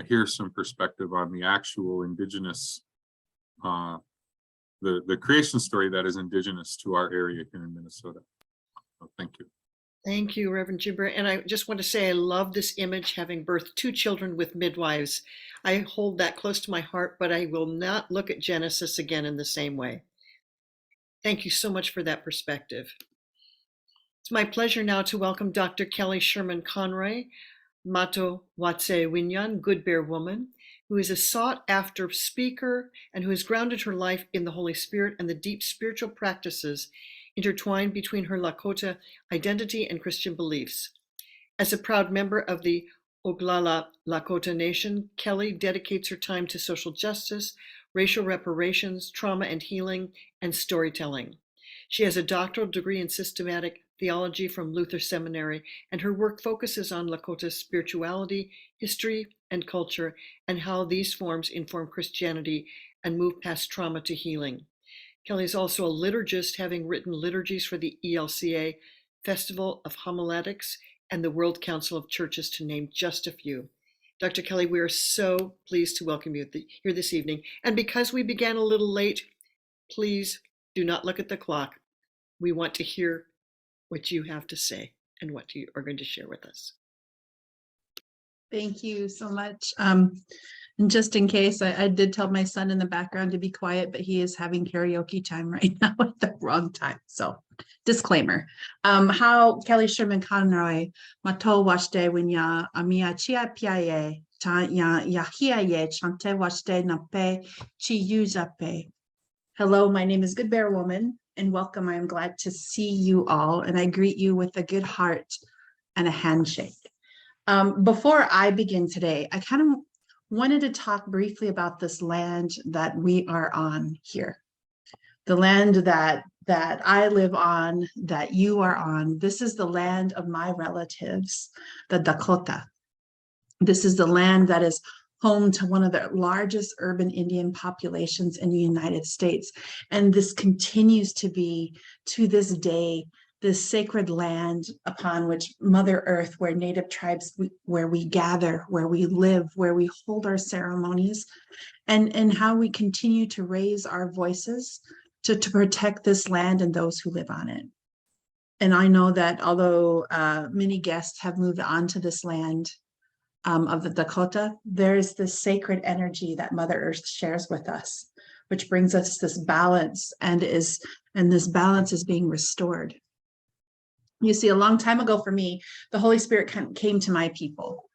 hear some perspective on the actual indigenous, the creation story that is indigenous to our area here in Minnesota. So thank you. Thank you, Reverend JimBear. And I just want to say I love this image, having birthed 2 children with midwives. I hold that close to my heart, but I will not look at Genesis again in the same way. Thank you so much for that perspective. It's my pleasure now to welcome Dr. Kelly Shermon-Conroy, Mato Watse Winyan, Good Bear Woman, who is a sought-after speaker and who has grounded her life in the Holy Spirit and the deep spiritual practices intertwined between her Lakota identity and Christian beliefs. As a proud member of the Oglala Lakota Nation, Kelly dedicates her time to social justice, racial reparations, trauma and healing, and storytelling. She has a doctoral degree in systematic theology from Luther Seminary, and her work focuses on Lakota spirituality, history, and culture, and how these forms inform Christianity and move past trauma to healing. Kelly is also a liturgist, having written liturgies for the ELCA, Festival of Homiletics, and the World Council of Churches, to name just a few. Dr. Kelly, we are so pleased to welcome you here this evening. And because we began a little late, please do not look at the clock. We want to hear what you have to say and what you are going to share with us. Thank you so much. And just in case, I did tell my son in the background to be quiet, but he is having karaoke time right now at the wrong time. So disclaimer. How Kelly Shermon-Conroy, Mato Washte Winya, Amia Chia Piaye, Yahiaye, Chante Washte Nape, Chi Yuzape. Hello, my name is Good Bear Woman, and welcome. I am glad to see you all, and I greet you with a good heart and a handshake. Before I begin today, I kind of wanted to talk briefly about this land that we are on here. The land that I live on, that you are on. This is the land of my relatives, the Dakota. This is the land that is home to one of the largest urban Indian populations in the United States. And this continues to be, to this day, this sacred land upon which Mother Earth, where Native tribes, where we gather, where we live, where we hold our ceremonies, and how we continue to raise our voices to protect this land and those who live on it. And I know that although many guests have moved on to this land of the Dakota, there's this sacred energy that Mother Earth shares with us, which brings us this balance, and this balance is being restored. You see, a long time ago for me, the Holy Spirit came to my people,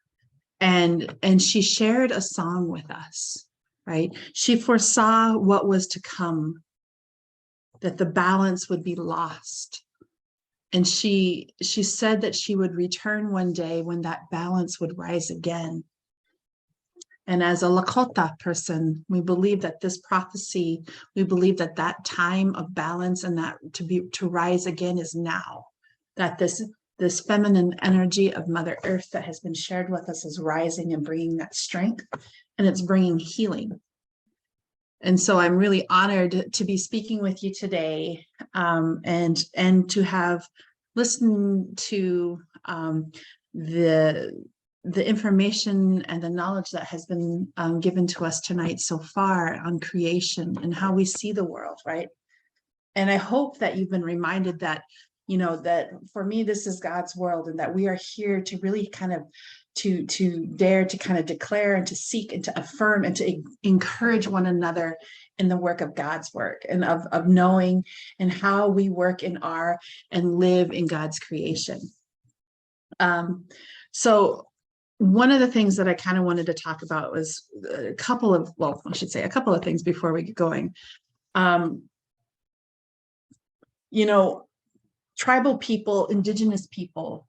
and she shared a song with us, right? She foresaw what was to come, that the balance would be lost. And she said that she would return one day when that balance would rise again. And as a Lakota person, we believe that this prophecy, we believe that that time of balance and that to rise again is now. That this this feminine energy of Mother Earth that has been shared with us is rising and bringing that strength, and it's bringing healing. And so I'm really honored to be speaking with you today, and to have listened to the information and the knowledge that has been given to us tonight so far on creation and how we see the world, right? And I hope that you've been reminded that, you know, that for me, this is God's world, and that we are here to really kind of to dare to kind of declare and to seek and to affirm and to encourage one another in the work of God's work, and of knowing and how we work in our and live in God's creation. So one of the things that I kind of wanted to talk about was a couple of things before we get going. You know, tribal people, indigenous people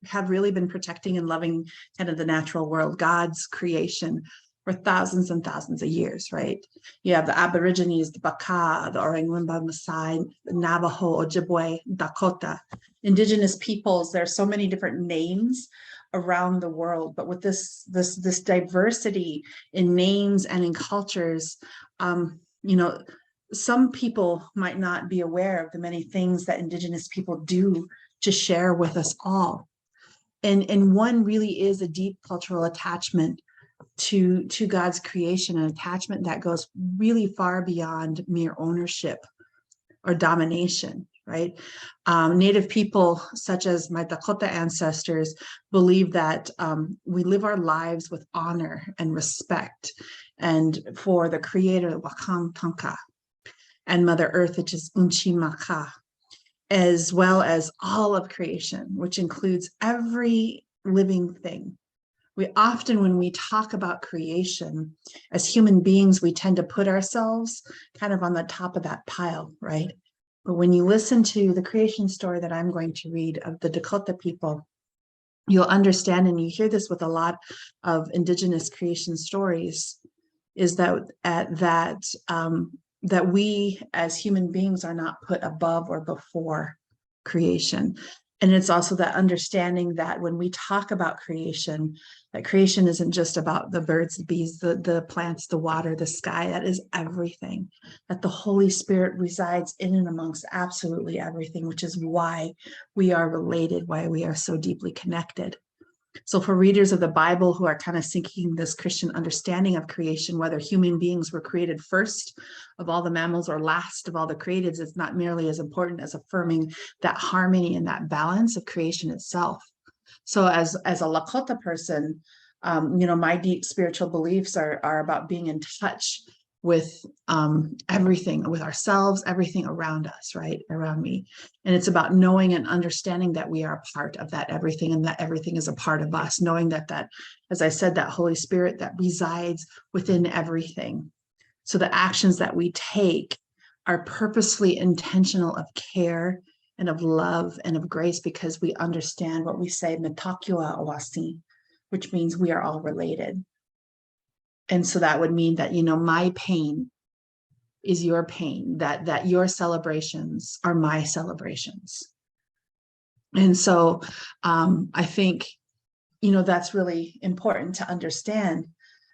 have really been protecting and loving kind of the natural world, God's creation, for thousands and thousands of years, right? You have the Aborigines, the Baka, the Orangwimba, Maasai, Navajo, Ojibwe, Dakota, indigenous peoples. There are so many different names around the world, but with this diversity in names and in cultures, you know, some people might not be aware of the many things that indigenous people do to share with us all. And one really is a deep cultural attachment to God's creation, an attachment that goes really far beyond mere ownership or domination, right? Native people, such as my Dakota ancestors, believe that we live our lives with honor and respect, and for the creator, Wakam Tanka, and Mother Earth, which is Unchi Maka, as well as all of creation, which includes every living thing. We often, when we talk about creation, as human beings, we tend to put ourselves kind of on the top of that pile, right? But when you listen to the creation story that I'm going to read of the Dakota people, you'll understand, and you hear this with a lot of indigenous creation stories, is that that we as human beings are not put above or before creation. And it's also that understanding that when we talk about creation, that creation isn't just about the birds, the bees, the plants, the water, the sky. That is everything. That the Holy Spirit resides in and amongst absolutely everything, which is why we are related, why we are so deeply connected. So for readers of the Bible who are kind of seeking this Christian understanding of creation, whether human beings were created first of all the mammals or last of all the createds, it's not nearly as important as affirming that harmony and that balance of creation itself. So as a Lakota person, you know, my deep spiritual beliefs are about being in touch with everything, with ourselves, everything around us, right, around me. And it's about knowing and understanding that we are a part of that everything, and that everything is a part of us, knowing that, as I said, that Holy Spirit that resides within everything. So the actions that we take are purposely intentional of care and of love and of grace, because we understand what we say, metakua awasi, which means we are all related. And so that would mean that, you know, my pain is your pain, that your celebrations are my celebrations. And so I think, you know, that's really important to understand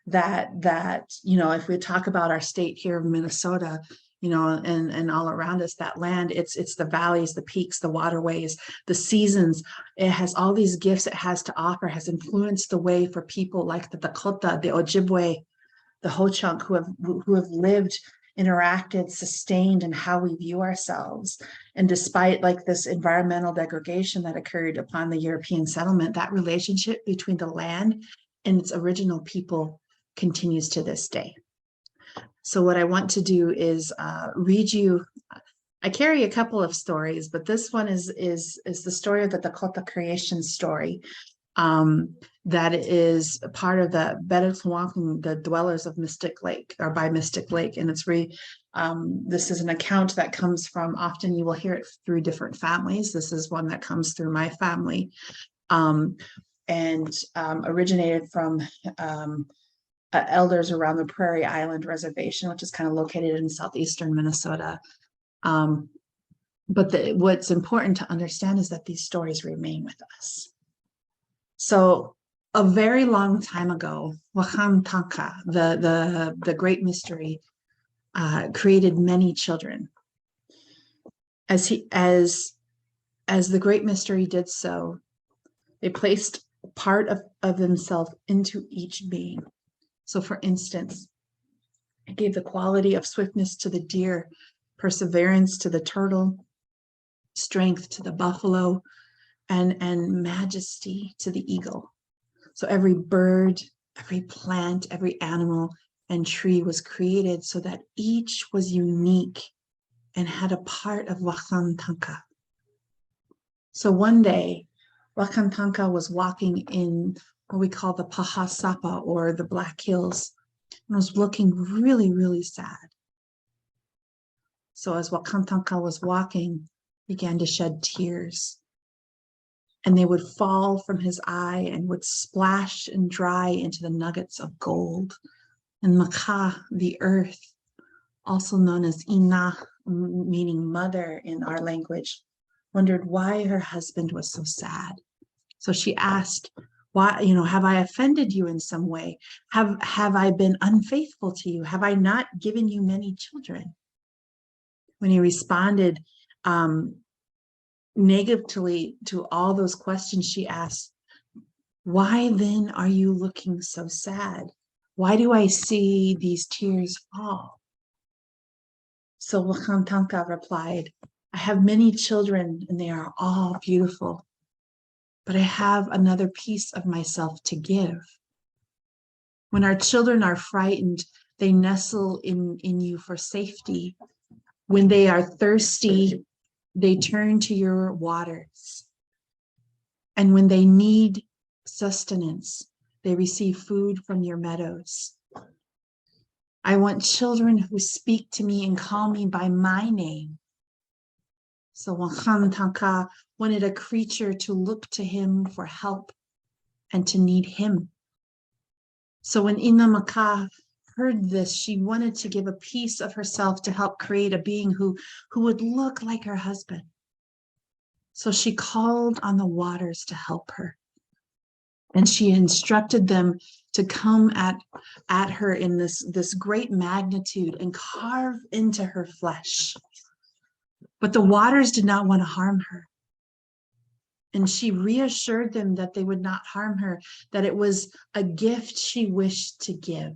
that, you know, if we talk about our state here of Minnesota, you know, and all around us, that land, it's the valleys, the peaks, the waterways, the seasons. It has all these gifts it has to offer, has influenced the way for people like the Dakota, the Ojibwe, the Ho-Chunk, who have lived, interacted, sustained in how we view ourselves. And despite like this environmental degradation that occurred upon the European settlement, that relationship between the land and its original people continues to this day. So what I want to do is read you, I carry a couple of stories, but this one is the story of the Dakota creation story. That is part of the Beretsuwakun, the dwellers of Mystic Lake, or by Mystic Lake. And it's this is an account that comes from, often you will hear it through different families. This is one that comes through my family, and originated from elders around the Prairie Island Reservation, which is kind of located in southeastern Minnesota. But what's important to understand is that these stories remain with us. So a very long time ago, Wakhan Tanka, the great mystery, created many children. As the great mystery did so, they placed part of himself into each being. So for instance, it gave the quality of swiftness to the deer, perseverance to the turtle, strength to the buffalo, and majesty to the eagle. So every bird, every plant, every animal and tree was created so that each was unique and had a part of Wakhan Tanka. So one day, Wakhan Tanka was walking in what we call the Pahasapa, or the Black Hills, and was looking really, really sad. So as Wakhan Tanka was walking, he began to shed tears, and they would fall from his eye and would splash and dry into the nuggets of gold. And Maka, the earth, also known as Ina, meaning mother in our language, wondered why her husband was so sad. So she asked, why, have I offended you in some way? Have I been unfaithful to you? Have I not given you many children? When he responded negatively to all those questions she asked, why then are you looking so sad? Why do I see these tears fall? So Wakhan Tanka replied, I have many children and they are all beautiful, but I have another piece of myself to give. When our children are frightened, they nestle in you for safety. When they are thirsty, they turn to your waters. And when they need sustenance, they receive food from your meadows. I want children who speak to me and call me by my name. So Wakhan Tanka wanted a creature to look to him for help and to need him. So when Ina Maka heard this, she wanted to give a piece of herself to help create a being who would look like her husband. So she called on the waters to help her. And she instructed them to come at her in this great magnitude and carve into her flesh. But the waters did not want to harm her. And she reassured them that they would not harm her, that it was a gift she wished to give.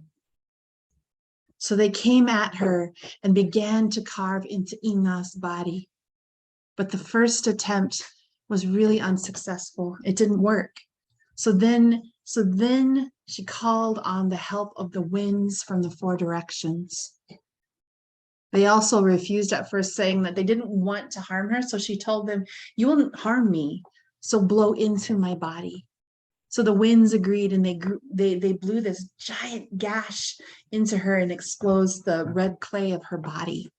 So they came at her and began to carve into Ina's body. But the first attempt was really unsuccessful. It didn't work. So then she called on the help of the winds from the four directions. They also refused at first, saying that they didn't want to harm her. So she told them, you won't harm me, so blow into my body. So the winds agreed, and they blew this giant gash into her and exposed the red clay of her body.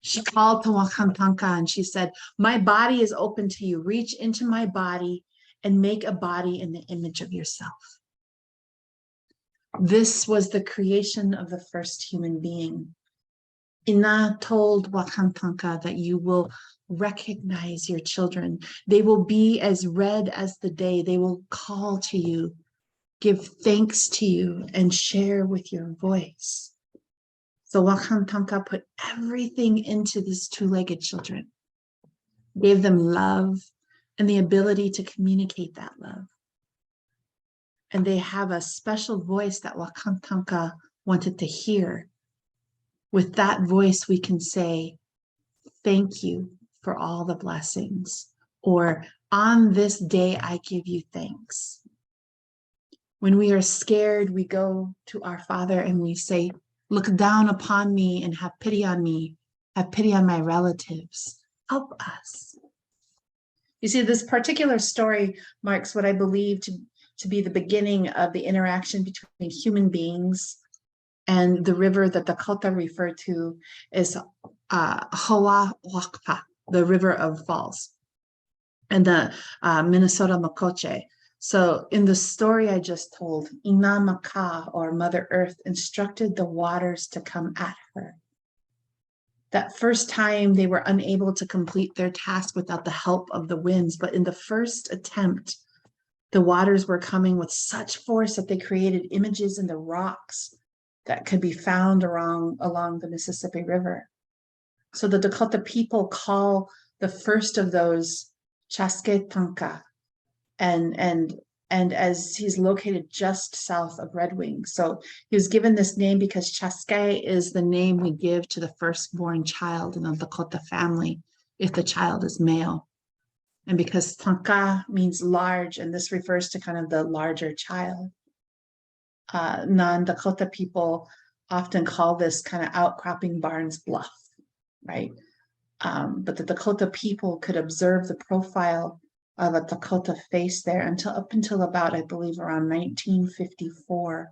She called to Wakhan Tanka and she said, my body is open to you. Reach into my body and make a body in the image of yourself. This was the creation of the first human being. Ina told Wakhan Tanka that you will recognize your children. They will be as red as the day. They will call to you, give thanks to you, and share with your voice. So Wakhan Tanka put everything into these two-legged children, gave them love and the ability to communicate that love. And they have a special voice that Wakhan Tanka wanted to hear. With that voice, we can say, thank you for all the blessings, or on this day, I give you thanks. When we are scared, we go to our Father and we say, look down upon me and have pity on me. Have pity on my relatives. Help us. You see, this particular story marks what I believe to be the beginning of the interaction between human beings and the river that the Kota referred to as Hawa Wakpa, the river of falls, and the Minnesota Makoche. So in the story I just told, Ina Maka, or Mother Earth, instructed the waters to come at her. that first time they were unable to complete their task without the help of the winds. But in the first attempt, the waters were coming with such force that they created images in the rocks that could be found along the Mississippi River. So the Dakota people call the first of those Chaske Tanka, and as he's located just south of Red Wing. So he was given this name because Chaske is the name we give to the firstborn child in a Dakota family if the child is male. And because Tanka means large, and this refers to kind of the larger child. Non-Dakota people often call this kind of outcropping Barnes Bluff, right? But the Dakota people could observe the profile of a Dakota face there up until about, I believe, around 1954,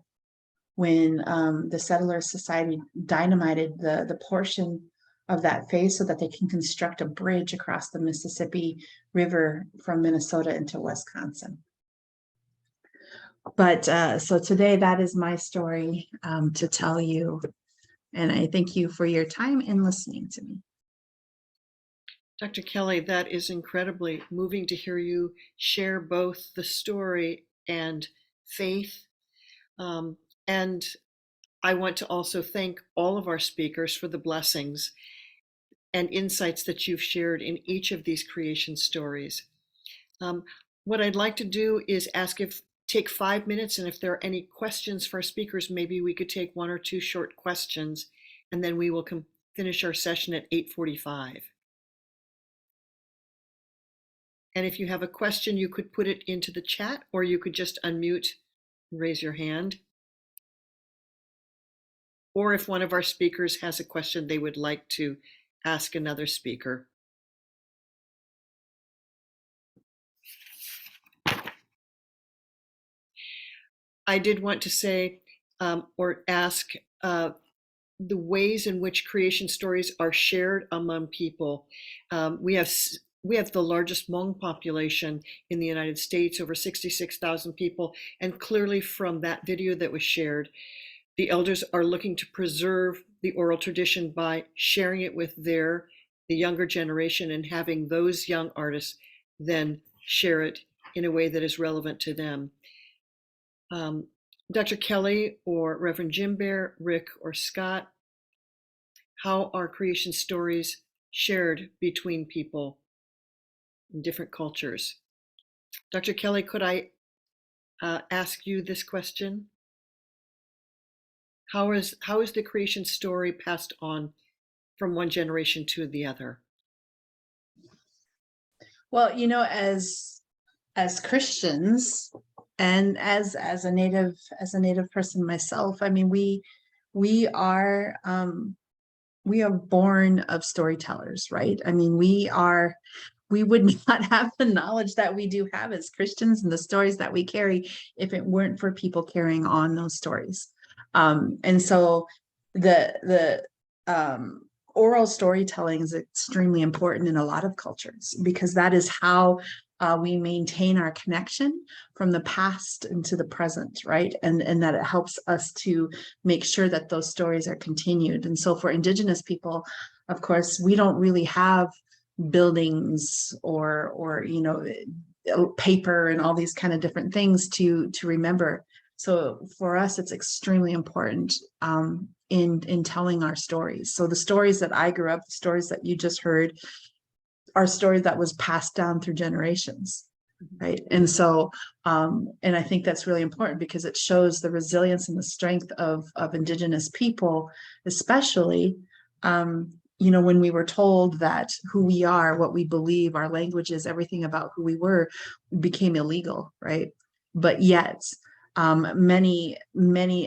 when the Settler Society dynamited the portion of that face so that they can construct a bridge across the Mississippi River from Minnesota into Wisconsin. But so today, that is my story to tell you. And I thank you for your time in listening to me. Dr. Kelly, that is incredibly moving to hear you share both the story and faith. And I want to also thank all of our speakers for the blessings and insights that you've shared in each of these creation stories. What I'd like to do is take 5 minutes, and if there are any questions for our speakers, maybe we could take 1 or 2 short questions, and then we will finish our session at 8:45. And if you have a question, you could put it into the chat, or you could just unmute and raise your hand. Or if one of our speakers has a question they would like to ask another speaker. I did want to say or ask the ways in which creation stories are shared among people. We have the largest Hmong population in the United States, over 66,000 people. And clearly from that video that was shared, the elders are looking to preserve the oral tradition by sharing it with the younger generation, and having those young artists then share it in a way that is relevant to them. Dr. Kelly or Reverend JimBear, Rick or Scott, how are creation stories shared between people in different cultures? Dr. Kelly, could I ask you this question? How is the creation story passed on from one generation to the other? Well, you know, as Christians, and as a native person myself, I mean, we are born of storytellers, right? I mean, we would not have the knowledge that we do have as Christians and the stories that we carry if it weren't for people carrying on those stories. And so the oral storytelling is extremely important in a lot of cultures, because that is how we maintain our connection from the past into the present, right? And that it helps us to make sure that those stories are continued. And so for Indigenous people, of course, we don't really have buildings or you know, paper and all these kind of different things to remember. So for us, it's extremely important in telling our stories. So the stories that I grew up, the stories that you just heard, are stories that was passed down through generations, right? And so, and I think that's really important, because it shows the resilience and the strength of Indigenous people, especially, you know, when we were told that who we are, what we believe, our languages, everything about who we were became illegal, right? But yet, many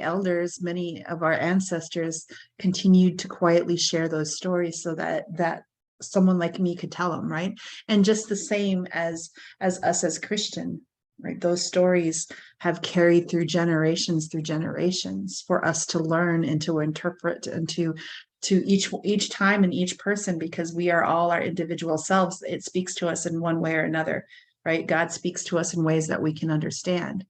elders, many of our ancestors continued to quietly share those stories so that someone like me could tell them, right? And just the same as us as Christian, right? Those stories have carried through generations for us to learn and to interpret and to each time and each person, because we are all our individual selves. It speaks to us in one way or another, right? God speaks to us in ways that we can understand.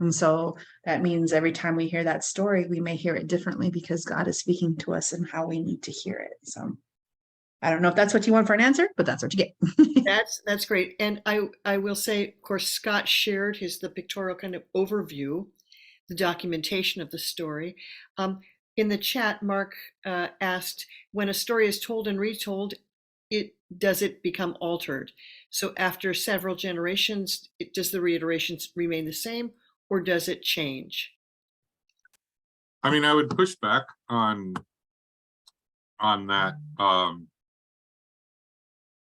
And so that means every time we hear that story, we may hear it differently, because God is speaking to us and how we need to hear it. So I don't know if that's what you want for an answer, but that's what you get. That's great. And I will say, of course, Scott shared the pictorial kind of overview, the documentation of the story. In the chat, Mark asked, when a story is told and retold, does it become altered? So after several generations, does the reiterations remain the same, or does it change? I mean, I would push back on that.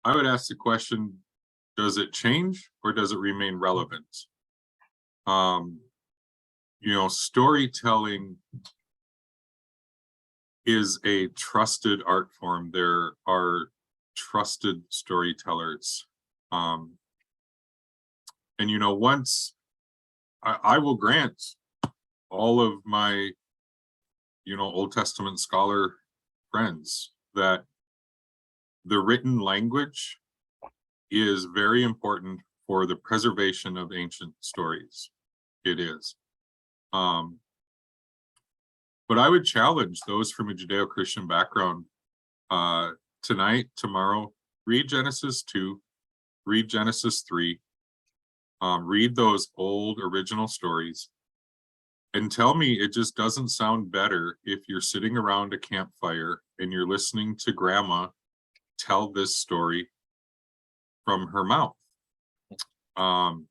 I would ask the question, does it change or does it remain relevant? You know, storytelling is a trusted art form. There are trusted storytellers. And, you know, once I will grant all of my, you know, Old Testament scholar friends that the written language is very important for the preservation of ancient stories. It is. But I would challenge those from a Judeo-Christian background tonight, tomorrow, read Genesis 2, read Genesis 3, read those old original stories, and tell me it just doesn't sound better if you're sitting around a campfire and you're listening to grandma tell this story from her mouth. And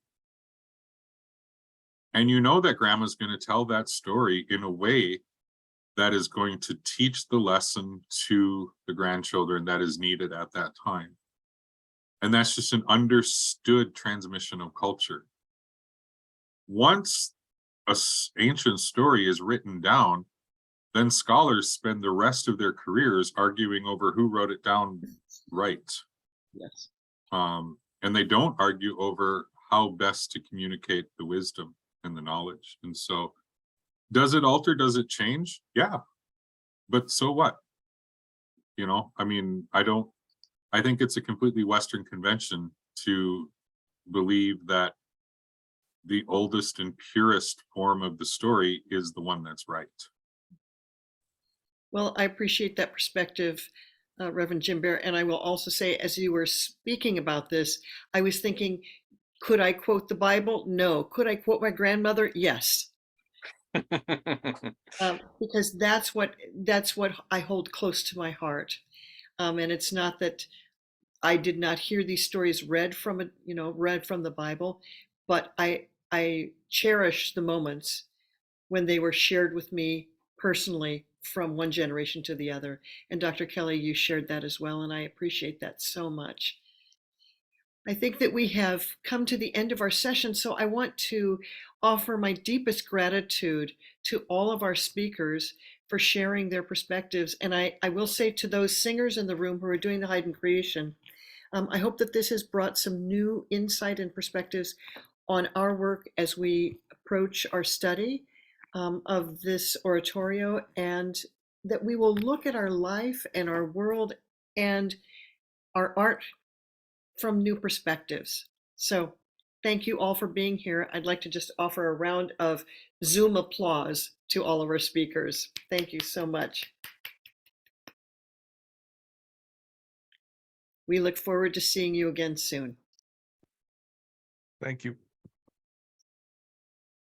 you know that grandma's going to tell that story in a way that is going to teach the lesson to the grandchildren that is needed at that time. And that's just an understood transmission of culture. Once an ancient story is written down, then scholars spend the rest of their careers arguing over who wrote it down right. Yes. And they don't argue over how best to communicate the wisdom and the knowledge. And so, does it alter? Does it change? Yeah. But so what? You know, I mean, I think it's a completely Western convention to believe that the oldest and purest form of the story is the one that's right. Well, I appreciate that perspective, Reverend JimBear. And I will also say, as you were speaking about this, I was thinking, could I quote the Bible? No. Could I quote my grandmother? Yes. Because that's what I hold close to my heart. And it's not that I did not hear these stories read from the Bible, but I cherish the moments when they were shared with me personally from one generation to the other. And Dr. Kelly, you shared that as well, and I appreciate that so much. I think that we have come to the end of our session, so I want to offer my deepest gratitude to all of our speakers for sharing their perspectives. And I will say to those singers in the room who are doing the Haydn creation, I hope that this has brought some new insight and perspectives on our work as we approach our study of this oratorio, and that we will look at our life and our world and our art from new perspectives. So thank you all for being here. I'd like to just offer a round of Zoom applause to all of our speakers. Thank you so much. We look forward to seeing you again soon. Thank you.